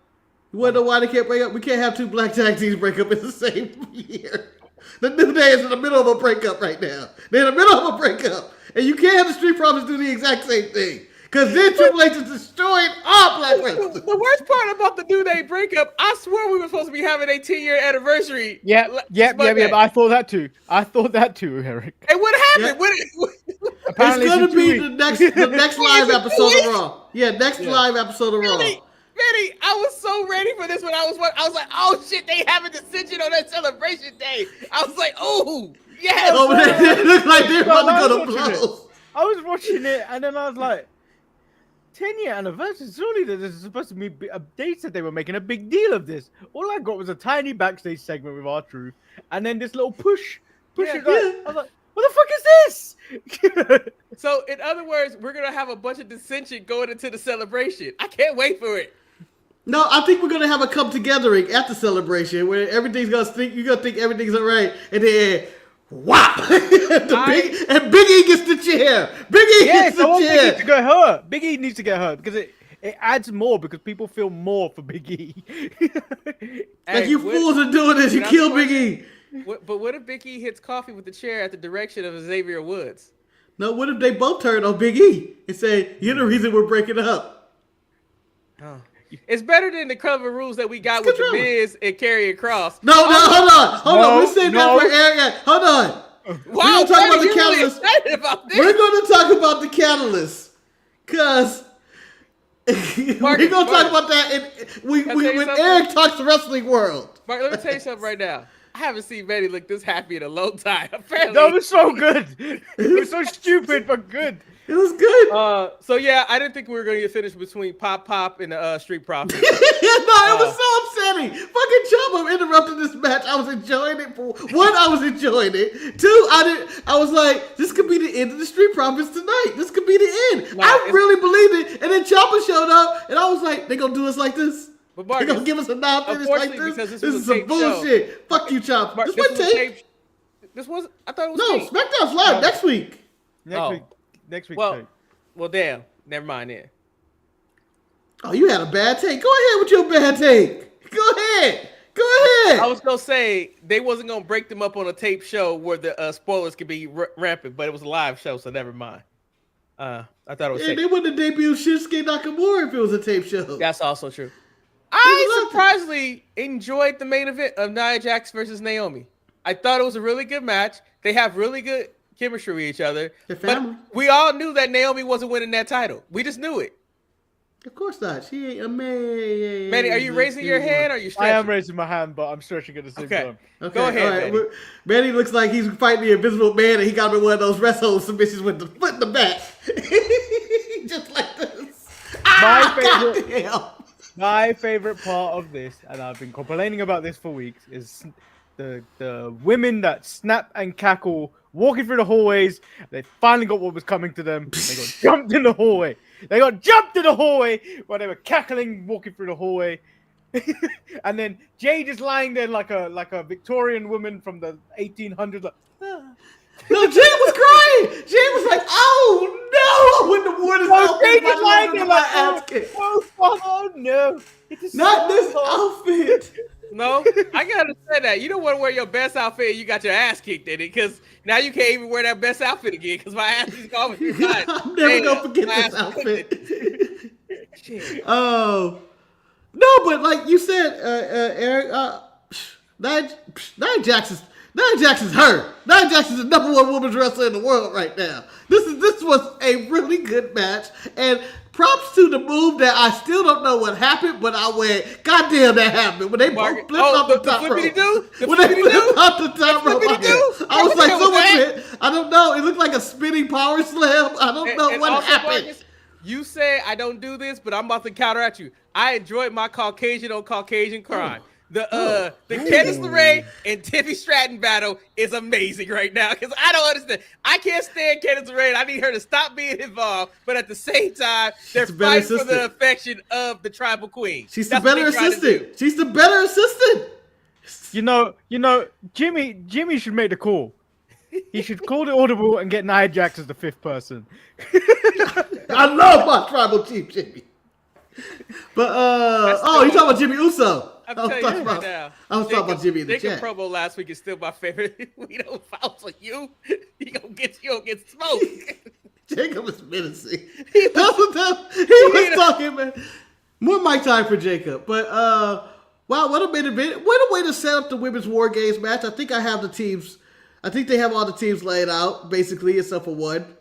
You want to know why they can't break up? We can't have two black tag teams break up in the same year. The New Day is in the middle of a breakup right now. They're in the middle of a breakup. And you can't have the Street Profits do the exact same thing. Because then Triple H is destroying all black wrestlers. The worst part about the New Day breakup, I swear we were supposed to be having a 10-year anniversary. Yeah. I thought that too, Eric. And what happened? Yeah. Apparently it's going to be the next live episode of Raw. Yeah, live episode of Raw. Manny, I was so ready for this when I was like, oh shit, they have a decision on that celebration day. I was like, oh, yes. Oh, they look like they're about to go to blows. I was watching it and then I was like, 10-year anniversary, surely this is supposed to be they said they were making a big deal of this. All I got was a tiny backstage segment with R-Truth and then this little push it. I was like, what the fuck is this? So in other words, we're gonna have a bunch of dissension going into the celebration. I can't wait for it. No, I think we're gonna have a come togethering at the celebration where everything's gonna think you're gonna think everything's all right, and then wow, Big E gets the chair. Big E gets the chair. Big E to get hurt. Big E needs to get hurt because it adds more because people feel more for Big E. Like you fools are doing this, you kill Big E. But what if Big E hits Coffee with the chair at the direction of Xavier Woods? No, what if they both turn on Big E and say, "You're the reason we're breaking up"? Oh. It's better than the clever rules that we got with the Miz and Karrion Kross. No, hold on. We're saving that for Aaron. Hold on. Wow, we're going to talk about the catalyst. Really about this. We're going to talk about the catalyst because we're going to talk about that when Eric talks the wrestling world. Mark, let me tell you something right now. I haven't seen Manny look this happy in a long time. Apparently. That was so good. It was so stupid, but good. It was good. So yeah, I didn't think we were going to get finished between Pop and the Street Profits. No, it was so upsetting. Fucking Ciampa interrupted this match. I was enjoying it. One, I was enjoying it. Two, I was like, this could be the end of the Street Profits tonight. This could be the end. I really believed it. And then Ciampa showed up, and I was like, they gonna do us like this? But Mark, they gonna give us a non-finish like this? This is some bullshit. Show. Fuck you, Ciampa. Mark, this was tape. This was. I thought it was. No, tape. SmackDown's live next week. Next week. Well, damn. Never mind then. Oh, you had a bad take. Go ahead with your bad take. Go ahead. I was gonna say they wasn't gonna break them up on a tape show where the spoilers could be rampant, but it was a live show, so never mind. I thought it was. They wouldn't have debuted Shinsuke Nakamura if it was a tape show. That's also true. I surprisingly enjoyed the main event of Nia Jax versus Naomi. I thought it was a really good match. They have really good chemistry with each other. But we all knew that Naomi wasn't winning that title. We just knew it. Of course not. She ain't amazing. Manny, are you raising your hand or are you stretching? I am raising my hand, but I'm stretching at the same time. Okay. Go ahead, Manny. Manny looks like he's fighting the Invisible Man and he got him in one of those wrestle submissions with the foot in the back. Just like this. My favorite part of this, and I've been complaining about this for weeks, is the women that snap and cackle walking through the hallways. They finally got what was coming to them. They got jumped in the hallway. While they were cackling, walking through the hallway. And then Jay just lying there like a Victorian woman from the 1800s. Like, No, Jay was crying. Jay was like, "Oh no!" When the water's Jay just lying there like, "Oh no!" Not this outfit. No, I gotta say that you don't want to wear your best outfit and you got your ass kicked in it because now you can't even wear that best outfit again because my ass is gone. I'm never gonna forget this outfit. Oh no, but like you said, Eric, Nia Nia Jax's her. Nia Jax's the number one women's wrestler in the world right now. This was a really good match, and props to the move that I still don't know what happened, but I went, God damn, that happened when they both flipped off the top rope. When they flipped off the top rope, I was like, someone hit. I don't know. It looked like a spinning power slam. I don't know what happened. Marcus, you say I don't do this, but I'm about to counteract you. I enjoyed my Caucasian on Caucasian crime. The Candice LeRae and Tiffany Stratton battle is amazing right now because I don't understand. I can't stand Candice LeRae. I need her to stop being involved, but at the same time, they're fighting for the affection of the tribal queen. She's the better assistant. She's the better assistant. You know, Jimmy should make the call. He should call the audible and get Nia Jax as the fifth person. I love my tribal chief, Jimmy. But you talking about Jimmy Uso? I'm telling you right now. I was talking about Jimmy in the chat. Jacob promo last week is still my favorite. We don't foul for you. You gonna get smoked. Jacob is menacing. He was talking, man. More mic time for Jacob. But wow, what a minute! What a way to set up the women's War Games match. I think I have the teams. I think they have all the teams laid out basically, except for one.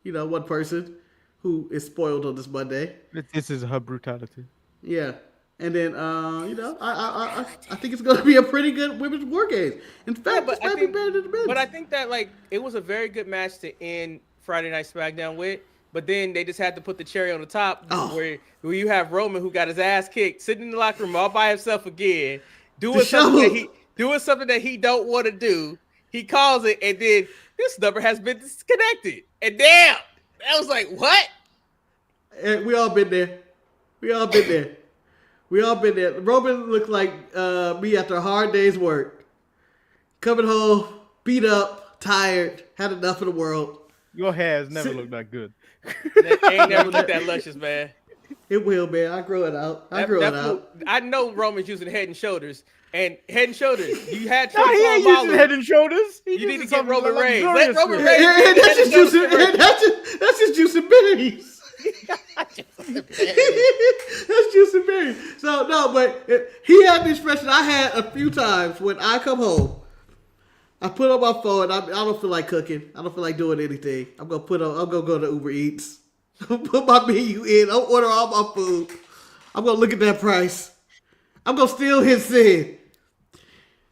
One person who is spoiled on this Monday. This is her brutality. Yeah. And then, I think it's going to be a pretty good women's War Games. In fact, this might be better than the men's. But I think that, it was a very good match to end Friday Night SmackDown with. But then they just had to put the cherry on the top where you have Roman, who got his ass kicked, sitting in the locker room all by himself again, doing something that he don't want to do. He calls it, and then this number has been disconnected. And damn, I was like, what? And we all been there. We all been there. Roman looked like me after a hard day's work. Coming home, beat up, tired, had enough of the world. Your hair has never looked that good. It ain't never looked that luscious, man. It will, man. I grow it out. I know Roman's using Head and Shoulders. And Head and Shoulders, you had trouble. He ain't using Head and Shoulders. You need to get Roman Reigns. Let Roman Reigns. That's just juicing berries. That's juicing berries. So no, but he had the expression I had a few times when I come home. I put on my phone. I don't feel like cooking. I don't feel like doing anything. I'm gonna go to Uber Eats. Put my menu in. I'll order all my food. I'm gonna look at that price. I'm gonna still hit send.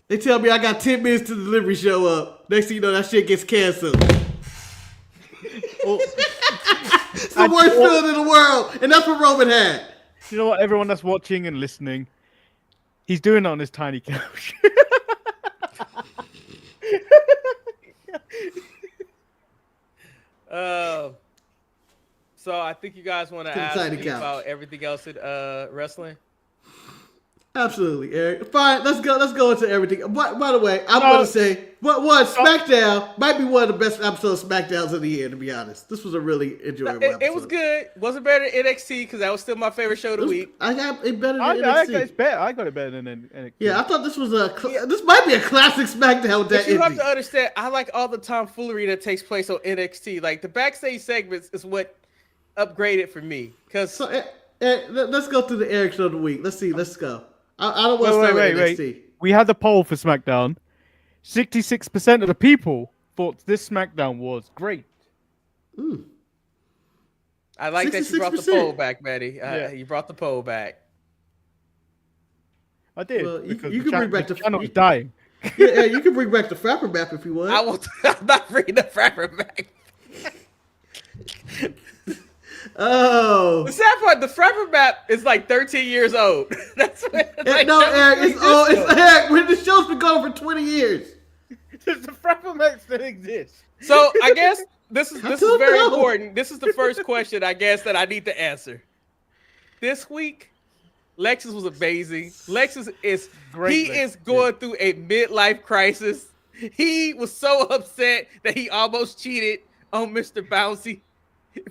They tell me I got 10 minutes to the delivery show up. Next thing you know, that shit gets canceled. It's the worst feeling in the world, and that's what Roman had. You know what, everyone that's watching and listening, he's doing it on his tiny couch. So I think you guys want to ask me about everything else in wrestling. Absolutely, Eric. Fine, let's go into everything. By the way, I'm going to say, SmackDown might be one of the best episodes of SmackDowns of the year, to be honest. This was a really enjoyable episode. It was good. Wasn't better than NXT because that was still my favorite show of the week. I got it better than NXT. I got it better than NXT. Yeah, I thought this was this might be a classic SmackDown with that. You have to understand, I like all the tomfoolery that takes place on NXT. Like, the backstage segments is what upgraded for me. So, let's go through the Eric show of the week. Let's go. I don't want to start with NXT. We had the poll for SmackDown. 66% of the people thought this SmackDown was great. I like 66%. That you brought the poll back, Manny. You brought the poll back. I did. Well, you can bring back the channel is dying. Yeah, you can bring back the Frapper map if you want. I'm not bringing the Frapper back. Oh, the sad part, the Frapper map is like 13 years old. That's what, Eric, it's old. It's Eric. When the show's been going for 20 years. Does the Frapper map still exist? So I guess this is very important. This is the first question I guess that I need to answer. This week, Lexus was amazing. Lexus is going through a midlife crisis. He was so upset that he almost cheated on Mr. Bouncy,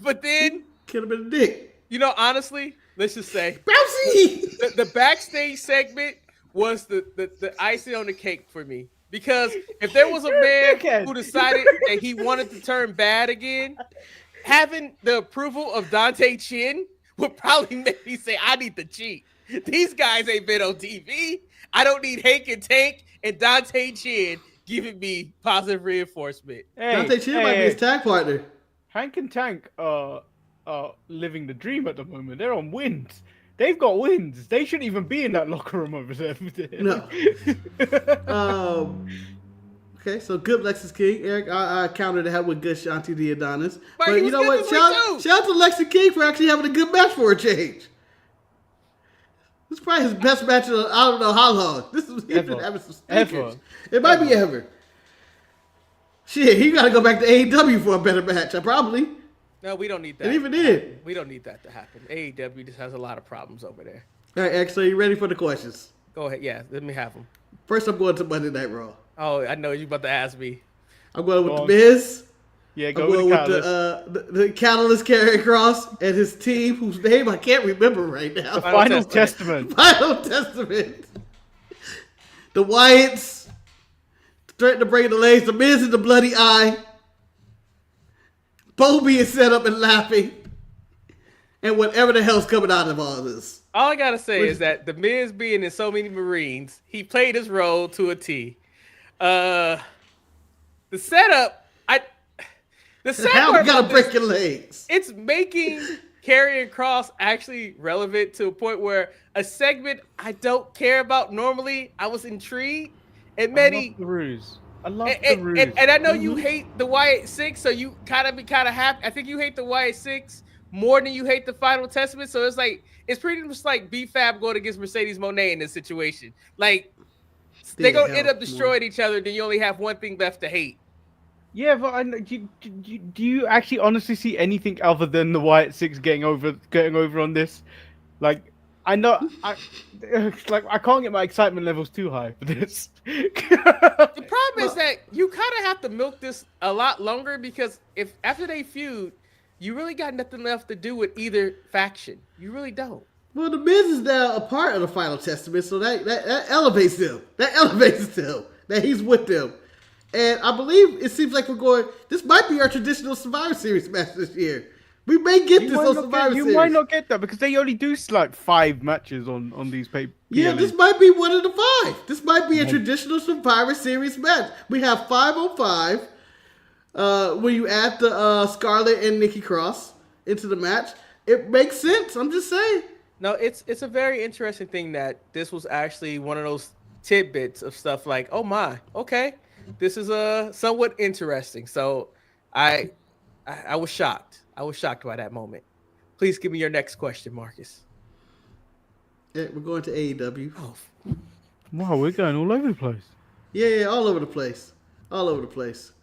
but then. Could have been a dick. Honestly, let's just say Bouncy! The backstage segment was the icing on the cake for me. Because if there was a man who decided that he wanted to turn bad again, having the approval of Dante Chin would probably make me say, I need to cheat. These guys ain't been on TV. I don't need Hank and Tank and Dante Chin giving me positive reinforcement. Dante Chin might be his tag partner. Hank and Tank are living the dream at the moment. They're on wins. They've got wins. They shouldn't even be in that locker room over there. No. Okay, so good Lexus King. Eric, I countered that with good Shanti the Adonis. But you know what? Shout out to Lexus King for actually having a good match for a change. This is probably his best match in I don't know how long. He's been having some stinkers. It might be ever. Shit, he got to go back to AEW for a better match. Probably. No, we don't need that. And even then. We don't need that to happen. AEW just has a lot of problems over there. All right, X, so you ready for the questions? Go ahead. Yeah, let me have them. First, I'm going to Monday Night Raw. Oh, I know you about to ask me. I'm going with The Miz. Yeah, go with the Catalyst Karrion Kross and his team, whose name I can't remember right now. The Final Testament. Final Testament. The Wyatts threatening to break the legs. The Miz in the bloody eye. Bo being set up and laughing. And whatever the hell's coming out of all this. All I gotta say is that the Miz being in so many Marines, he played his role to a T. The setup, the sad how part we gotta break your legs. It's making Karrion Kross actually relevant to a point where a segment I don't care about normally, I was intrigued. And Manny, I love the ruse. I love the ruse. And I know you hate the Wyatt 6, so you kind of happy. I think you hate the Wyatt 6 more than you hate the Final Testament. So it's like it's pretty much like B-Fab going against Mercedes Moné in this situation. Like they're gonna end up destroying each other. Then you only have one thing left to hate. Yeah, but do you actually honestly see anything other than the Wyatt 6 getting over on this? Like, I know I can't get my excitement levels too high for this. The problem is that you kind of have to milk this a lot longer because if after they feud, you really got nothing left to do with either faction. You really don't. Well, the Miz is now a part of the Final Testament, so that elevates them. That elevates them. That he's with them. And I believe it seems like this might be our traditional Survivor Series match this year. We may get this on Survivor Series. You might not get that because they only do like 5 matches on these papers. Yeah, this might be one of the 5. This might be a traditional Survivor Series match. We have 5 on 5. When you add the Scarlett and Nikki Cross into the match, it makes sense. I'm just saying. No, it's a very interesting thing that this was actually one of those tidbits of stuff like, oh my, okay. This is somewhat interesting. So I was shocked. I was shocked by that moment. Please give me your next question, Marcus. Yeah, we're going to AEW. Oh. Wow, we're going all over the place. Yeah, all over the place. All over the place.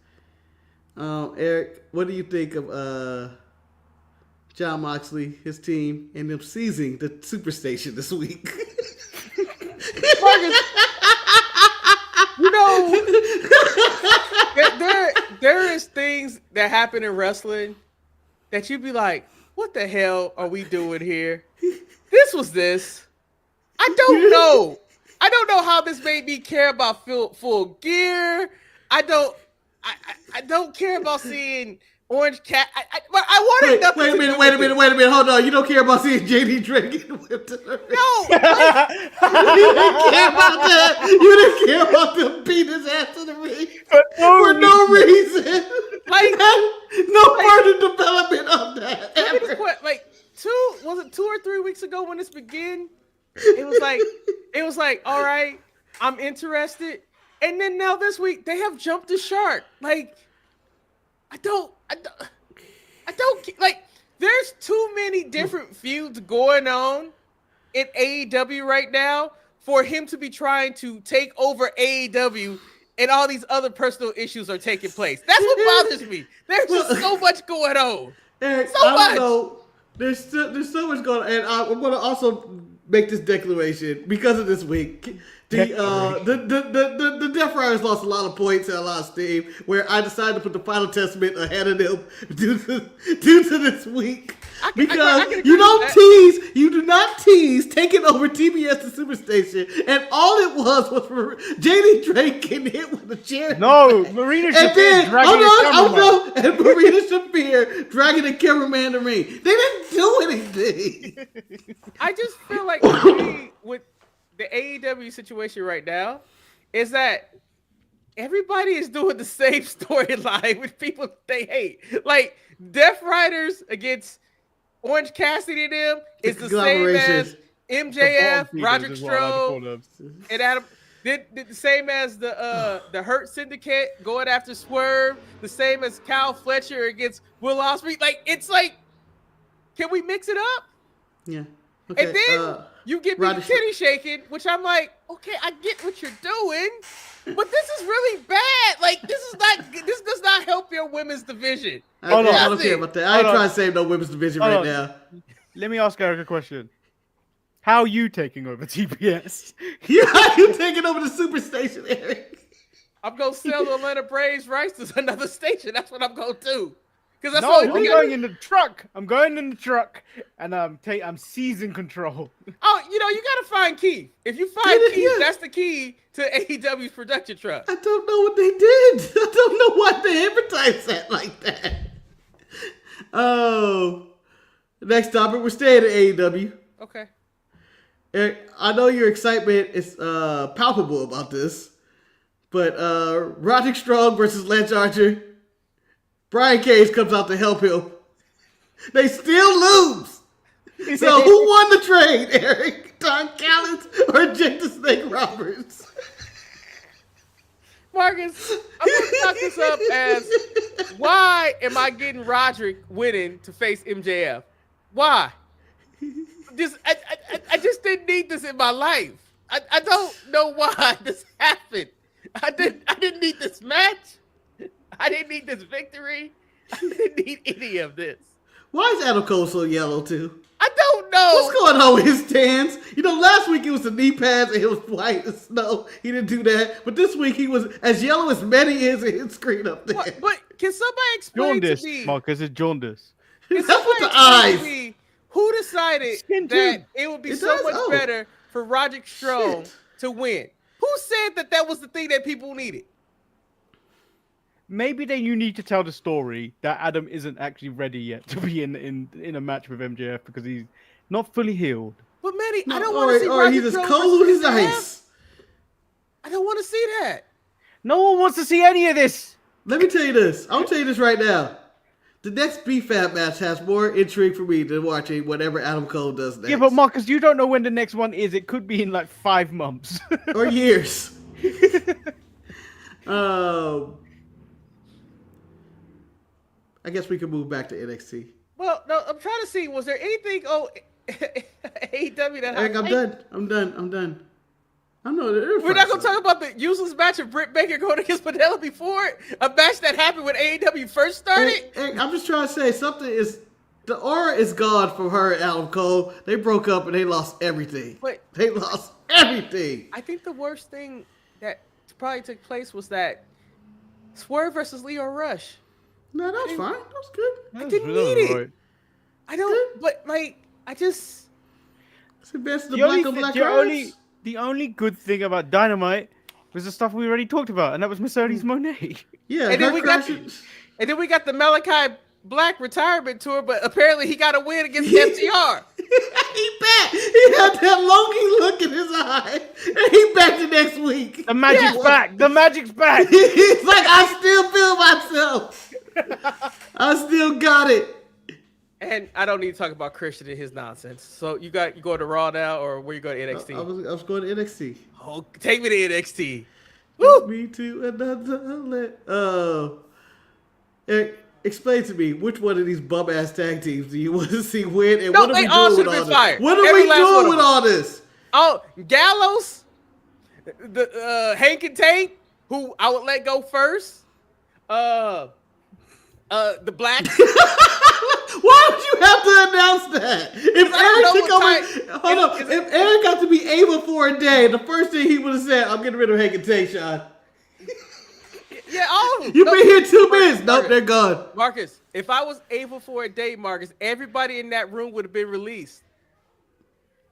Eric, what do you think of Jon Moxley, his team, and them seizing the Superstation this week? Marcus, you know, there is things that happen in wrestling that you'd be like, what the hell are we doing here? This was this. I don't know. I don't know how this made me care about full gear. I don't care about seeing Orange Cat. I wanted nothing. Wait a minute. Hold on. You don't care about seeing JD Drake getting whipped to the ring? No. You didn't care about that. You didn't care about them beating his ass to the ring for no reason. Like no further development of that. Like 2 or 3 weeks ago when this began, it was like, all right, I'm interested. And then now this week they have jumped the shark. Like, I don't like. There's too many different feuds going on in AEW right now for him to be trying to take over AEW, and all these other personal issues are taking place. That's what bothers me. There's just so much going on. Eric, so much. Know. There's so much going on, and I'm going to also make this declaration because of this week. The Death Riders lost a lot of points and a lot of steam, where I decided to put the Final Testament ahead of them due to this week. Because you do not tease taking over TBS the Superstation, and all it was for JD Drake getting hit with a chair. No, Marina Shafir dragging and Marina Shafir dragging the cameraman in the ring. They didn't do anything. I just feel like with the AEW situation right now is that everybody is doing the same storyline with people they hate. Like Death Riders against Orange Cassidy and them is the same as MJF, Roderick Strong, and Adam. Did the same as the Hurt Syndicate going after Swerve, the same as Kyle Fletcher against Will Ospreay. Like, it's like, can we mix it up? Yeah. Okay. And then you get me titty shaking, which I'm like, okay, I get what you're doing, but this is really bad. Like, this does not help your women's division. I don't care about that. I ain't trying to save no women's division right now. Let me ask Eric a question. How are you taking over TBS? How you taking over the Superstation, Eric? I'm going to sell the Atlanta Braves rights to another station. That's what I'm going to do. I'm going in the truck. I'm going in the truck, and I'm seizing control. Oh, you got to find Keith. If you find Keith, that's the key to AEW's production truck. I don't know what they did. I don't know why they advertised that like that. Oh. Next topic, we're staying at AEW. Okay. Eric, I know your excitement is palpable about this, but Roderick Strong versus Lance Archer, Brian Cage comes out to help him. They still lose. So who won the trade, Eric? Don Callis or Jake the Snake Roberts? Marcus, I'm going to talk this up as, why am I getting Roderick winning to face MJF? Why? I just didn't need this in my life. I don't know why this happened. I didn't need this match. I didn't need this victory. I didn't need any of this. Why is Adam Cole so yellow too? I don't know. What's going on with his tans? Last week it was the knee pads and it was white as snow. He didn't do that. But this week he was as yellow as Manny is in his screen up there. But can somebody explain to me? Marcus, it's jaundice. That's with the eyes. Who decided that it would be so much better for Roderick Strong to win? Who said that was the thing that people needed? Maybe then you need to tell the story that Adam isn't actually ready yet to be in a match with MJF because he's not fully healed. But Manny, I don't want to see Roderick he's Strong as cold as ice. I don't want to see that. No one wants to see any of this. Let me tell you this. I'll tell you this right now. The next BFAB match has more intrigue for me than watching whatever Adam Cole does next. Yeah, but Marcus, you don't know when the next one is. It could be in like 5 months. Or years. I guess we can move back to NXT. Well, no, I'm trying to see, was there anything AEW that Eric, I'm done. I know we're not going to talk about the useless match of Britt Baker going against Penelope Ford, a match that happened when AEW first started. Eric, I'm just trying to say the aura is gone from her and Adam Cole. They broke up and they lost everything. They lost everything. I think the worst thing that probably took place was that Swerve versus Leo Rush. No, that was fine. That was good. I didn't need it. I don't, but I just. It's the best of the black on black cards. The only good thing about Dynamite was the stuff we already talked about, and that was Mercedes Moné. Yeah, and then we got the Malachi Black retirement tour, but apparently he got a win against FTR. He back. He had that longing look in his eye, and he back the next week. The magic's back. The magic's back. He's like, I still feel myself. I still got it. And I don't need to talk about Christian and his nonsense. So you go to Raw now, or where you go to NXT? I was going to NXT. Oh, take me to NXT. Woo! Me to another. Explain to me which one of these bum ass tag teams do you want to see win, and what are we doing with all this? What are we doing with all this? Oh, Gallows, the Hank and Tank, who I would let go first. The Black. Why would you have to announce that? If Eric got to be Ava for a day, the first thing he would have said, "I'm getting rid of Hank and Tank, Sean." Yeah, you've been here 2 minutes. Nope, they're gone. Marcus, if I was able for a day, Marcus, everybody in that room would have been released.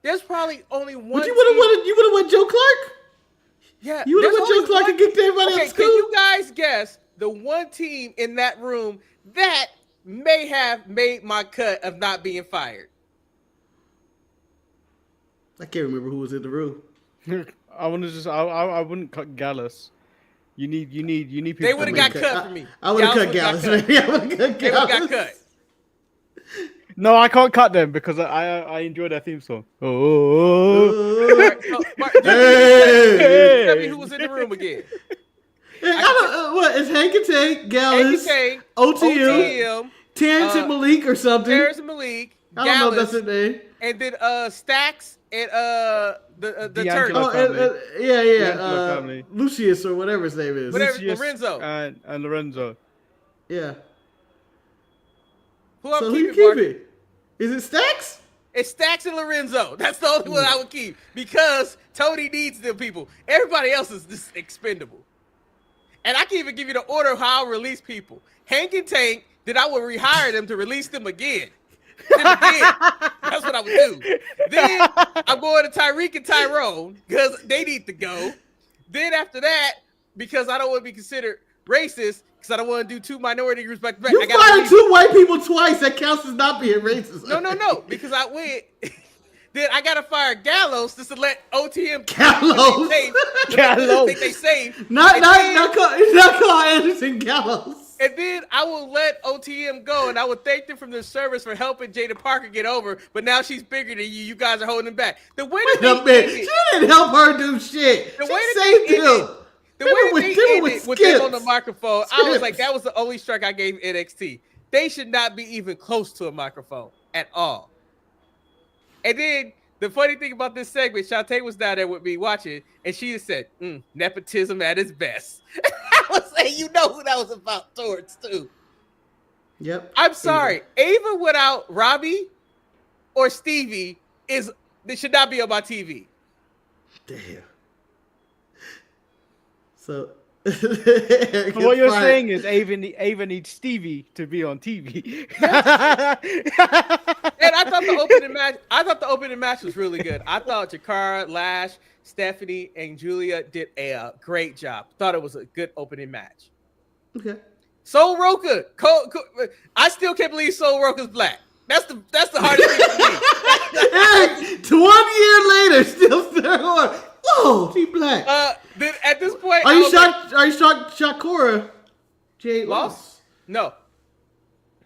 There's probably only one. But you would have went Joe Clark. Yeah, you would have went Joe Clark and kicked everybody out of school. Can you guys guess the one team in that room that may have made my cut of not being fired? I can't remember who was in the room. I wouldn't cut Gallus. You need people. They would have got cut for me. I would have cut Gallus, man. I would have cut Gallus. They would have got cut. No, I can't cut them because I enjoy their theme song. Oh. Tell me who was in the room again. What is Hank and Tank, Gallus, OTM, Terrence and Malik or something? Terrence and Malik. I don't know if that's his name. And then Stacks and the Turk. Lucius or whatever his name is. Lucius Lorenzo. And Lorenzo. Yeah. Who you keeping? Is it Stacks? It's Stacks and Lorenzo. That's the only one I would keep because Tony needs them people. Everybody else is just expendable. And I can even give you the order of how I'll release people. Hank and Tank, then I would rehire them to release them again. That's what I would do. Then I'm going to Tyreek and Tyrone because they need to go. Then after that, because I don't want to be considered racist, because I don't want to do 2 minority groups back to back. You fired 2 white people twice. That counts as not being racist. No. Because I went. Then I gotta fire Gallows just to let OTM Gallows. Think they safe. Not call Anderson Gallows. And then I will let OTM go, and I will thank them from their service for helping Jada Parker get over. But now she's bigger than you. You guys are holding him back. The way that they ended, she didn't help her do shit. The way that they ended, the way they ended with them on the microphone, I was like, that was the only strike I gave NXT. They should not be even close to a microphone at all. And then the funny thing about this segment, Shantae was down there with me watching, and she just said, nepotism at its best. I was saying, you know who that was about towards, too. Yep. I'm sorry. Ava without Robbie or Stevie they should not be on my TV. Damn. So what you're saying is Ava needs Stevie to be on TV. And I thought the opening match was really good. I thought Jakara, Lash, Stephanie, and Julia did a great job. Thought it was a good opening match. Okay. Soul Roka, I still can't believe Soul Roka's black. That's the hardest thing for me. 1 year later, still going. Whoa, she black. Then at this point, are you shocked? Are you shocked? Shakura, Jade lost? No.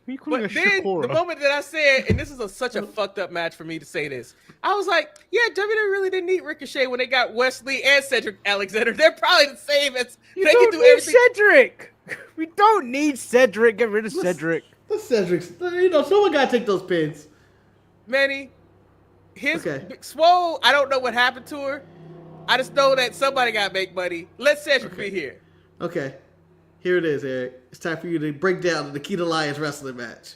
But then the moment that I said, and this is such a fucked up match for me to say this, I was like, yeah, WWE really didn't need Ricochet when they got Wesley and Cedric Alexander. They're probably the same as they can do everything. Cedric. We don't need Cedric. Get rid of Cedric. That's Cedric. Someone gotta take those pins. Manny, Swole, I don't know what happened to her. I just know that somebody got to make money. Let Cedric be here. Okay. Here it is, Eric. It's time for you to break down the Nikita Lyons wrestling match.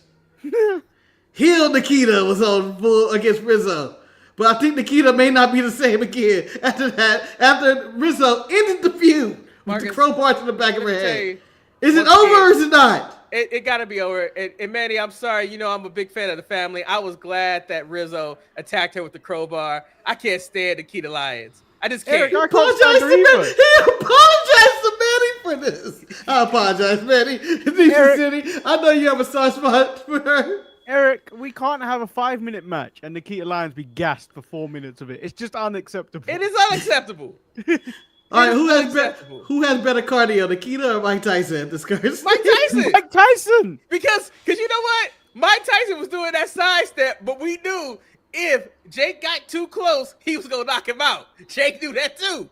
Heel Nikita was on full against Rizzo. But I think Nikita may not be the same again after that. After Rizzo ended the feud with the crowbar to the back of her head. Is it over or is it not? It got to be over. And Manny, I'm sorry. You know I'm a big fan of the family. I was glad that Rizzo attacked her with the crowbar. I can't stand Nikita Lyons. I just can't. He apologized to Manny for this. I apologize, Manny. City, I know you have a soft spot for her. Eric, we can't have a 5-minute match and Nikita Lyons be gassed for 4 minutes of it. It's just unacceptable. It is unacceptable. All right, who has better cardio, Nikita or Mike Tyson at this curse? Mike Tyson. Mike Tyson. Because you know what? Mike Tyson was doing that sidestep, but we knew if Jake got too close, he was gonna knock him out. Jake knew that too.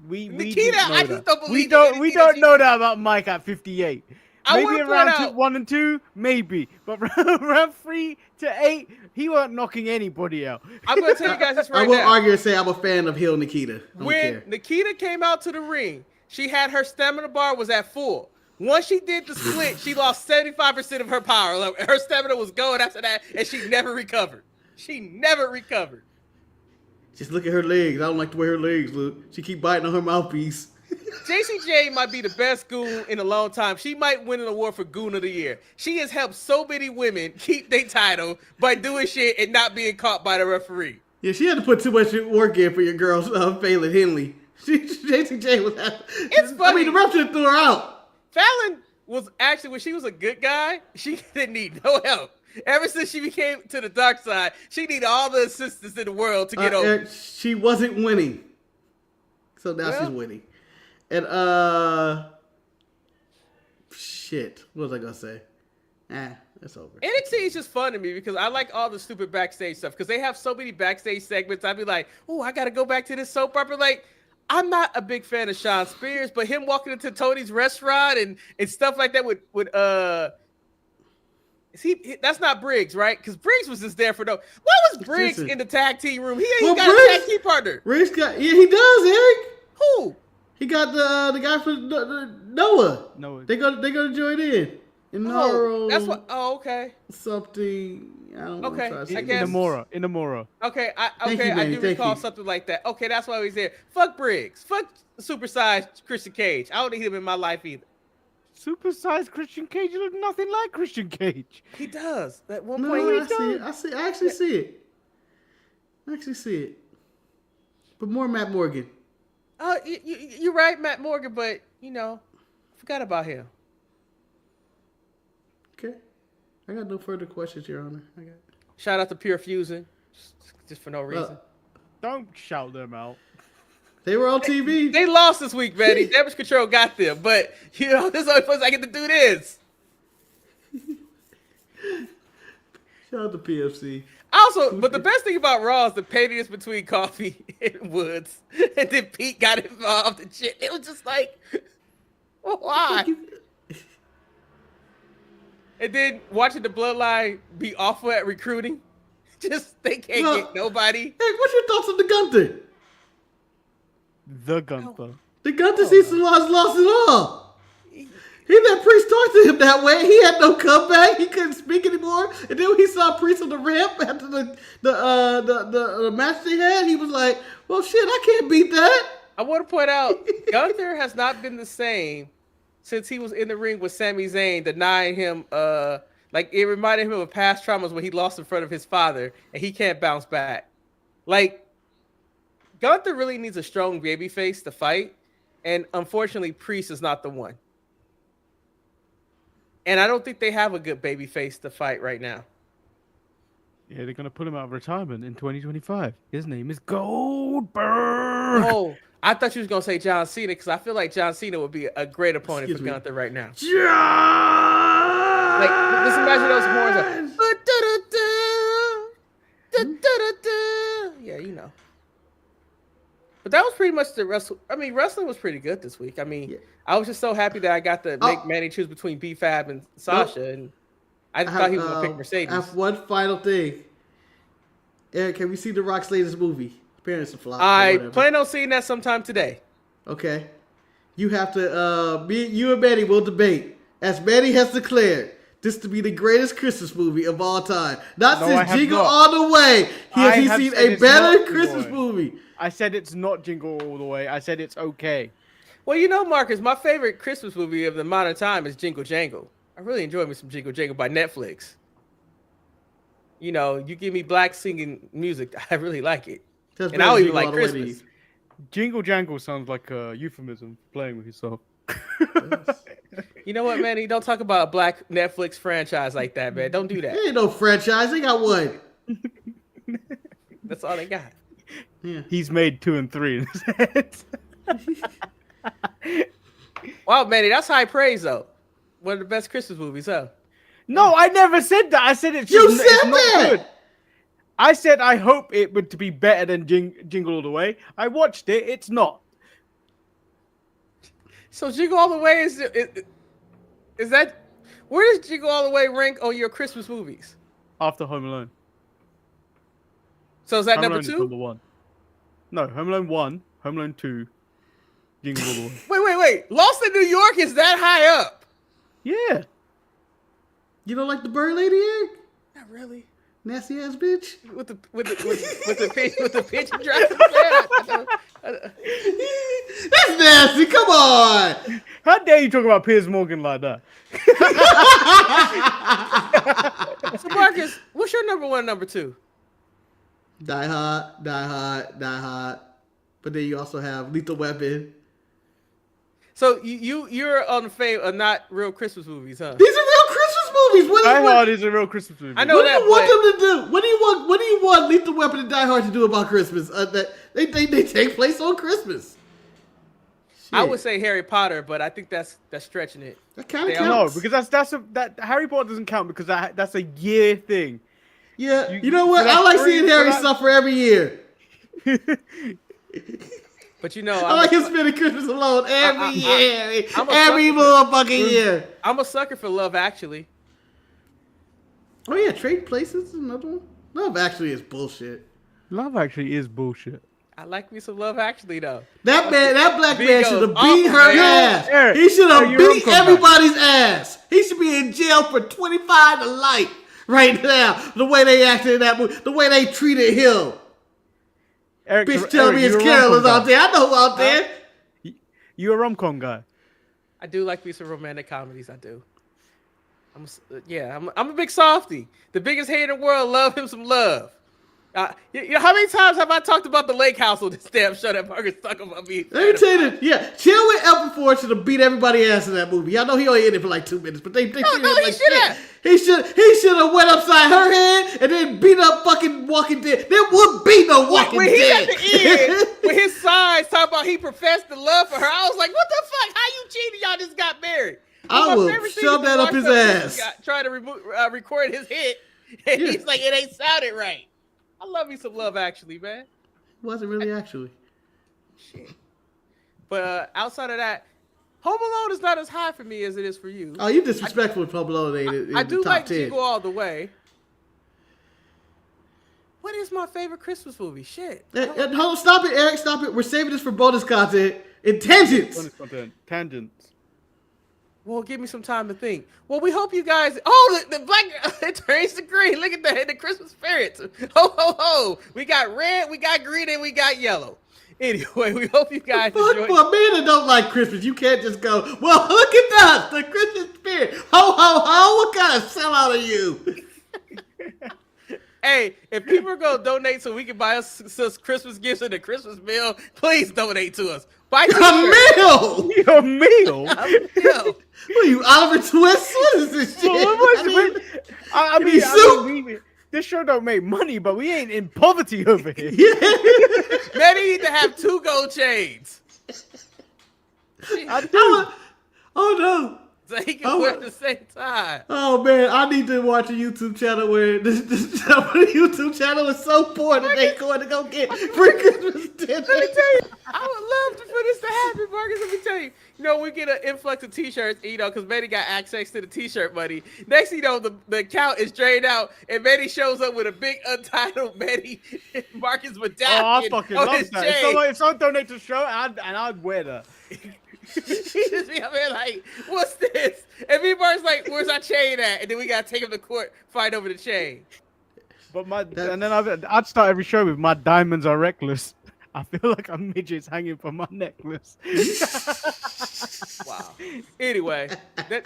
Nikita, I just don't believe we don't know that about Mike at 58. Maybe in round 1 and 2, maybe, but round 3 to 8, he wasn't knocking anybody out. I'm gonna tell you guys this right now. I will argue and say I'm a fan of heel Nikita. When Nikita came out to the ring, she had her stamina bar was at full. Once she did the split, she lost 75% of her power. Her stamina was going after that, and she never recovered. Just look at her legs. I don't like the way her legs look. She keep biting on her mouthpiece. JCJ might be the best goon in a long time. She might win an award for Goon of the Year. She has helped so many women keep their title by doing shit and not being caught by the referee. Yeah, she had to put too much work in for your girl, Phelan Henley. JCJ was happy. It's funny. I mean, the ref just threw her out. Fallon was actually, when she was a good guy, she didn't need no help. Ever since she became to the dark side, she needed all the assistance in the world to get over. She wasn't winning. So now she's winning. And shit. What was I gonna say? It's over. NXT is just fun to me because I like all the stupid backstage stuff because they have so many backstage segments. I'd be like, oh, I gotta go back to this soap opera. Like, I'm not a big fan of Sean Spears, but him walking into Tony's restaurant and stuff like that would that's not Briggs, right? Because Briggs was just there for no. Why was Briggs in the tag team room? He ain't got a tag team partner. Briggs got he does, Eric. Who? He got the guy from Noah. Noah. They gonna join in. That's what. Oh, okay. Something. I don't know. Okay, I guess. Inamura. Okay, I do recall something like that. Okay, that's why he's there. Fuck Briggs. Fuck supersized Christian Cage. I don't need him in my life either. Supersized Christian Cage look nothing like Christian Cage. He does. At one No, point, I actually see it. I actually see it. But more Matt Morgan. Oh, you're right, Matt Morgan. But I forgot about him. Okay. I got no further questions, Your Honor. Shout out to Pure Fusion, just for no reason. Don't shout them out. They were on TV. They lost this week, Manny. Damage Control got them, but this is the only place I get to do this. Shout out to PFC. Also, but the best thing about Raw is the pettiness between Coffee and Woods, and then Pete got involved and shit. It was just like, why? And then watching the Bloodline be awful at recruiting, just they can't get nobody. Hey, what's your thoughts on the Gunther? The Gunther. The Gunther season has lost it all. He let Priest talk to him that way. He had no comeback. He couldn't speak anymore. And then when he saw Priest on the ramp after the match they had, he was like, "Well, shit, I can't beat that." I want to point out, Gunther has not been the same since he was in the ring with Sami Zayn, denying him. Like it reminded him of past traumas when he lost in front of his father, and he can't bounce back. Like. Gunther really needs a strong babyface to fight, and unfortunately, Priest is not the one. And I don't think they have a good babyface to fight right now. Yeah, they're gonna put him out of retirement in 2025. His name is Goldberg. Oh, I thought you was gonna say John Cena because I feel like John Cena would be a great opponent for Gunther right now. John! Like, just imagine those horns. Yeah, you know. But that was pretty much the wrestle. I mean, wrestling was pretty good this week. I mean, I was just so happy that I got to make Manny choose between B-Fab and Sasha, and I thought he was gonna pick Mercedes. I have one final thing. Eric, can we see The Rock's latest movie? Parents of Flop. I plan on seeing that sometime today. Okay. You have to. You and Manny will debate, as Manny has declared this to be the greatest Christmas movie of all time. Not since Jingle All the Way has he seen a better Christmas movie. I said it's not Jingle All the Way. I said it's okay. Well, you know, Marcus, my favorite Christmas movie of the modern time is Jingle Jangle. I really enjoy me some Jingle Jangle by Netflix. You know, you give me black singing music, I really like it. And I don't even like Christmas. Jingle Jangle sounds like a euphemism for playing with yourself. You know what, Manny? Don't talk about a black Netflix franchise like that, man. Don't do that. There ain't no franchise. They got one. That's all they got. Yeah. He's made 2 and 3 in his head. Wow, Manny, that's high praise, though. One of the best Christmas movies, huh? No, I never said that. I said it's not good. I said I hope it would to be better than Jingle All the Way. I watched it. It's not. So Jingle All the Way is that? Where does Jingle All the Way rank on your Christmas movies? After Home Alone. So is that Home number Alone 2? Is number 1. No, Home Alone 1, Home Alone 2, Jingle All the Wait. Way. Lost in New York is that high up? Yeah. You don't like the bird lady, Eric? Not really. Nasty ass bitch. With the pigeon driving. That's nasty. Come on. How dare you talk about Piers Morgan like that? So Marcus, what's your number 1, number 2? Die Hard. But then you also have Lethal Weapon. So you're on the fame of not real Christmas movies, huh? These are real Christmas movies. Die Hard is a real Christmas movie. I know what that. Do you want them to do? What do you want Lethal Weapon and Die Hard to do about Christmas? They take place on Christmas. I would say Harry Potter, but I think that's stretching it. That kind of counts. No, because that Harry Potter doesn't count because that's a year thing. Yeah, you know what? I like seeing Harry suffer every year. But you know, I like him spending Christmas alone every year, every motherfucking year. I'm a sucker for Love Actually. Oh yeah, Trading Places is another one. Love Actually is bullshit. Love Actually is bullshit. I like me some Love Actually though. That black man should have beat her ass. Eric, he should have beat everybody's ass. He should be in jail for 25 to life right now. The way they acted in that movie, the way they treated him. Eric, bitch, tell me it's careless out there. I know who out there. You a rom-com guy. I do like me some romantic comedies. I do. I'm a big softie. The biggest hater in the world. Love him some Love. You know how many times have I talked about the Lake House on this damn show that Marcus stuck about me? Let me tell you this. Yeah, Chadwick Epperford should have beat everybody's ass in that movie. I know he only in it for like 2 minutes, but they treated him like shit. He should have went upside her head and then beat up fucking Walking Dead. There would be no Walking Dead. When he's at the end, when his sides talk about he professed the love for her, I was like, what the fuck? How you cheating? Y'all just got married. I will shove that up his ass. Trying to record his hit, and he's like, it ain't sounded right. I love me some Love Actually, man. Wasn't really actually. Shit. But outside of that, Home Alone is not as high for me as it is for you. Oh, you disrespectful with Home Alone. I do like Jingle All the Way. What is my favorite Christmas movie? Shit. Hold on, stop it, Eric. Stop it. We're saving this for bonus content. Tangents. Bonus content. Tangents. Well, give me some time to think. Well, we hope you guys. Oh, the black it turns to green. Look at that, the Christmas spirits. Ho ho ho! We got red, we got green, and we got yellow. Anyway, we hope you guys enjoyed. For a man that don't like Christmas, you can't just go, well, look at us, the Christmas spirit. Ho ho ho! What kind of sellout are you? Hey, if people are gonna donate so we can buy us some Christmas gifts and a Christmas meal, please donate to us. Buy a meal. A meal. What are you, Oliver Twist? What is this shit? I mean, this show don't make money, but we ain't in poverty over here. Yeah. Manny need to have 2 gold chains. I do. Oh no. So he can wear at the same time. Oh man, I need to watch a YouTube channel where this YouTube channel is so poor that they going to go get free Christmas dinner. Let me tell you, I would love for this to happen, Marcus. Let me tell you. You know, we get an influx of T-shirts, you know, because Manny got access to the T-shirt money. Next thing you know, the account is drained out, and Manny shows up with a big untitled Manny Marcus medallion. Oh, I fucking love that. If someone donates to the show, I'd wear that. He just be up there like, what's this? And me Mark's like, where's our chain at? And then we gotta take him to court, fight over the chain. But I'd start every show with my diamonds are reckless. I feel like a midget's hanging from my necklace. Wow. Anyway. Wait.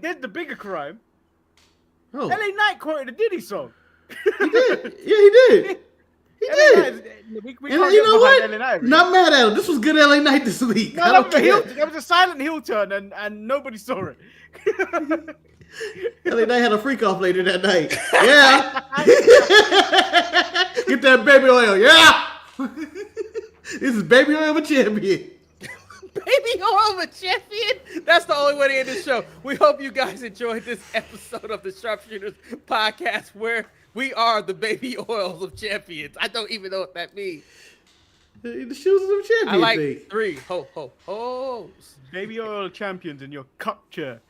There's the bigger crime. Oh. LA Knight quoted a Diddy song. He did. Yeah, he did. He did. We and you know what? Not mad at him. This was good LA Knight this week. No, there was a silent heel turn and nobody saw it. LA Knight had a freak off later that night. Yeah. Get that baby oil. Yeah. This is baby oil of a champion. Baby oil of a champion? That's the only way to end this show. We hope you guys enjoyed this episode of the Sharpshooters podcast where we are the baby oils of champions. I don't even know what that means. The shoes of a champion. I like 3 ho. Baby oil champions in your cup chair.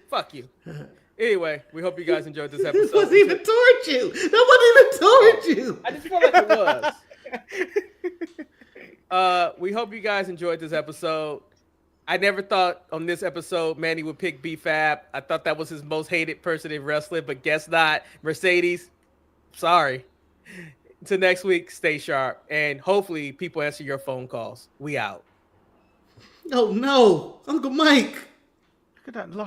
Fuck you. Anyway, we hope you guys enjoyed this episode. This wasn't even toward you. That wasn't even toward you. I just felt like it was. We hope you guys enjoyed this episode. I never thought on this episode Manny would pick B-Fab. I thought that was his most hated person in wrestling, but guess not. Mercedes, sorry. Until next week, stay sharp. And hopefully people answer your phone calls. We out. Oh, no. Uncle Mike. Look at that lush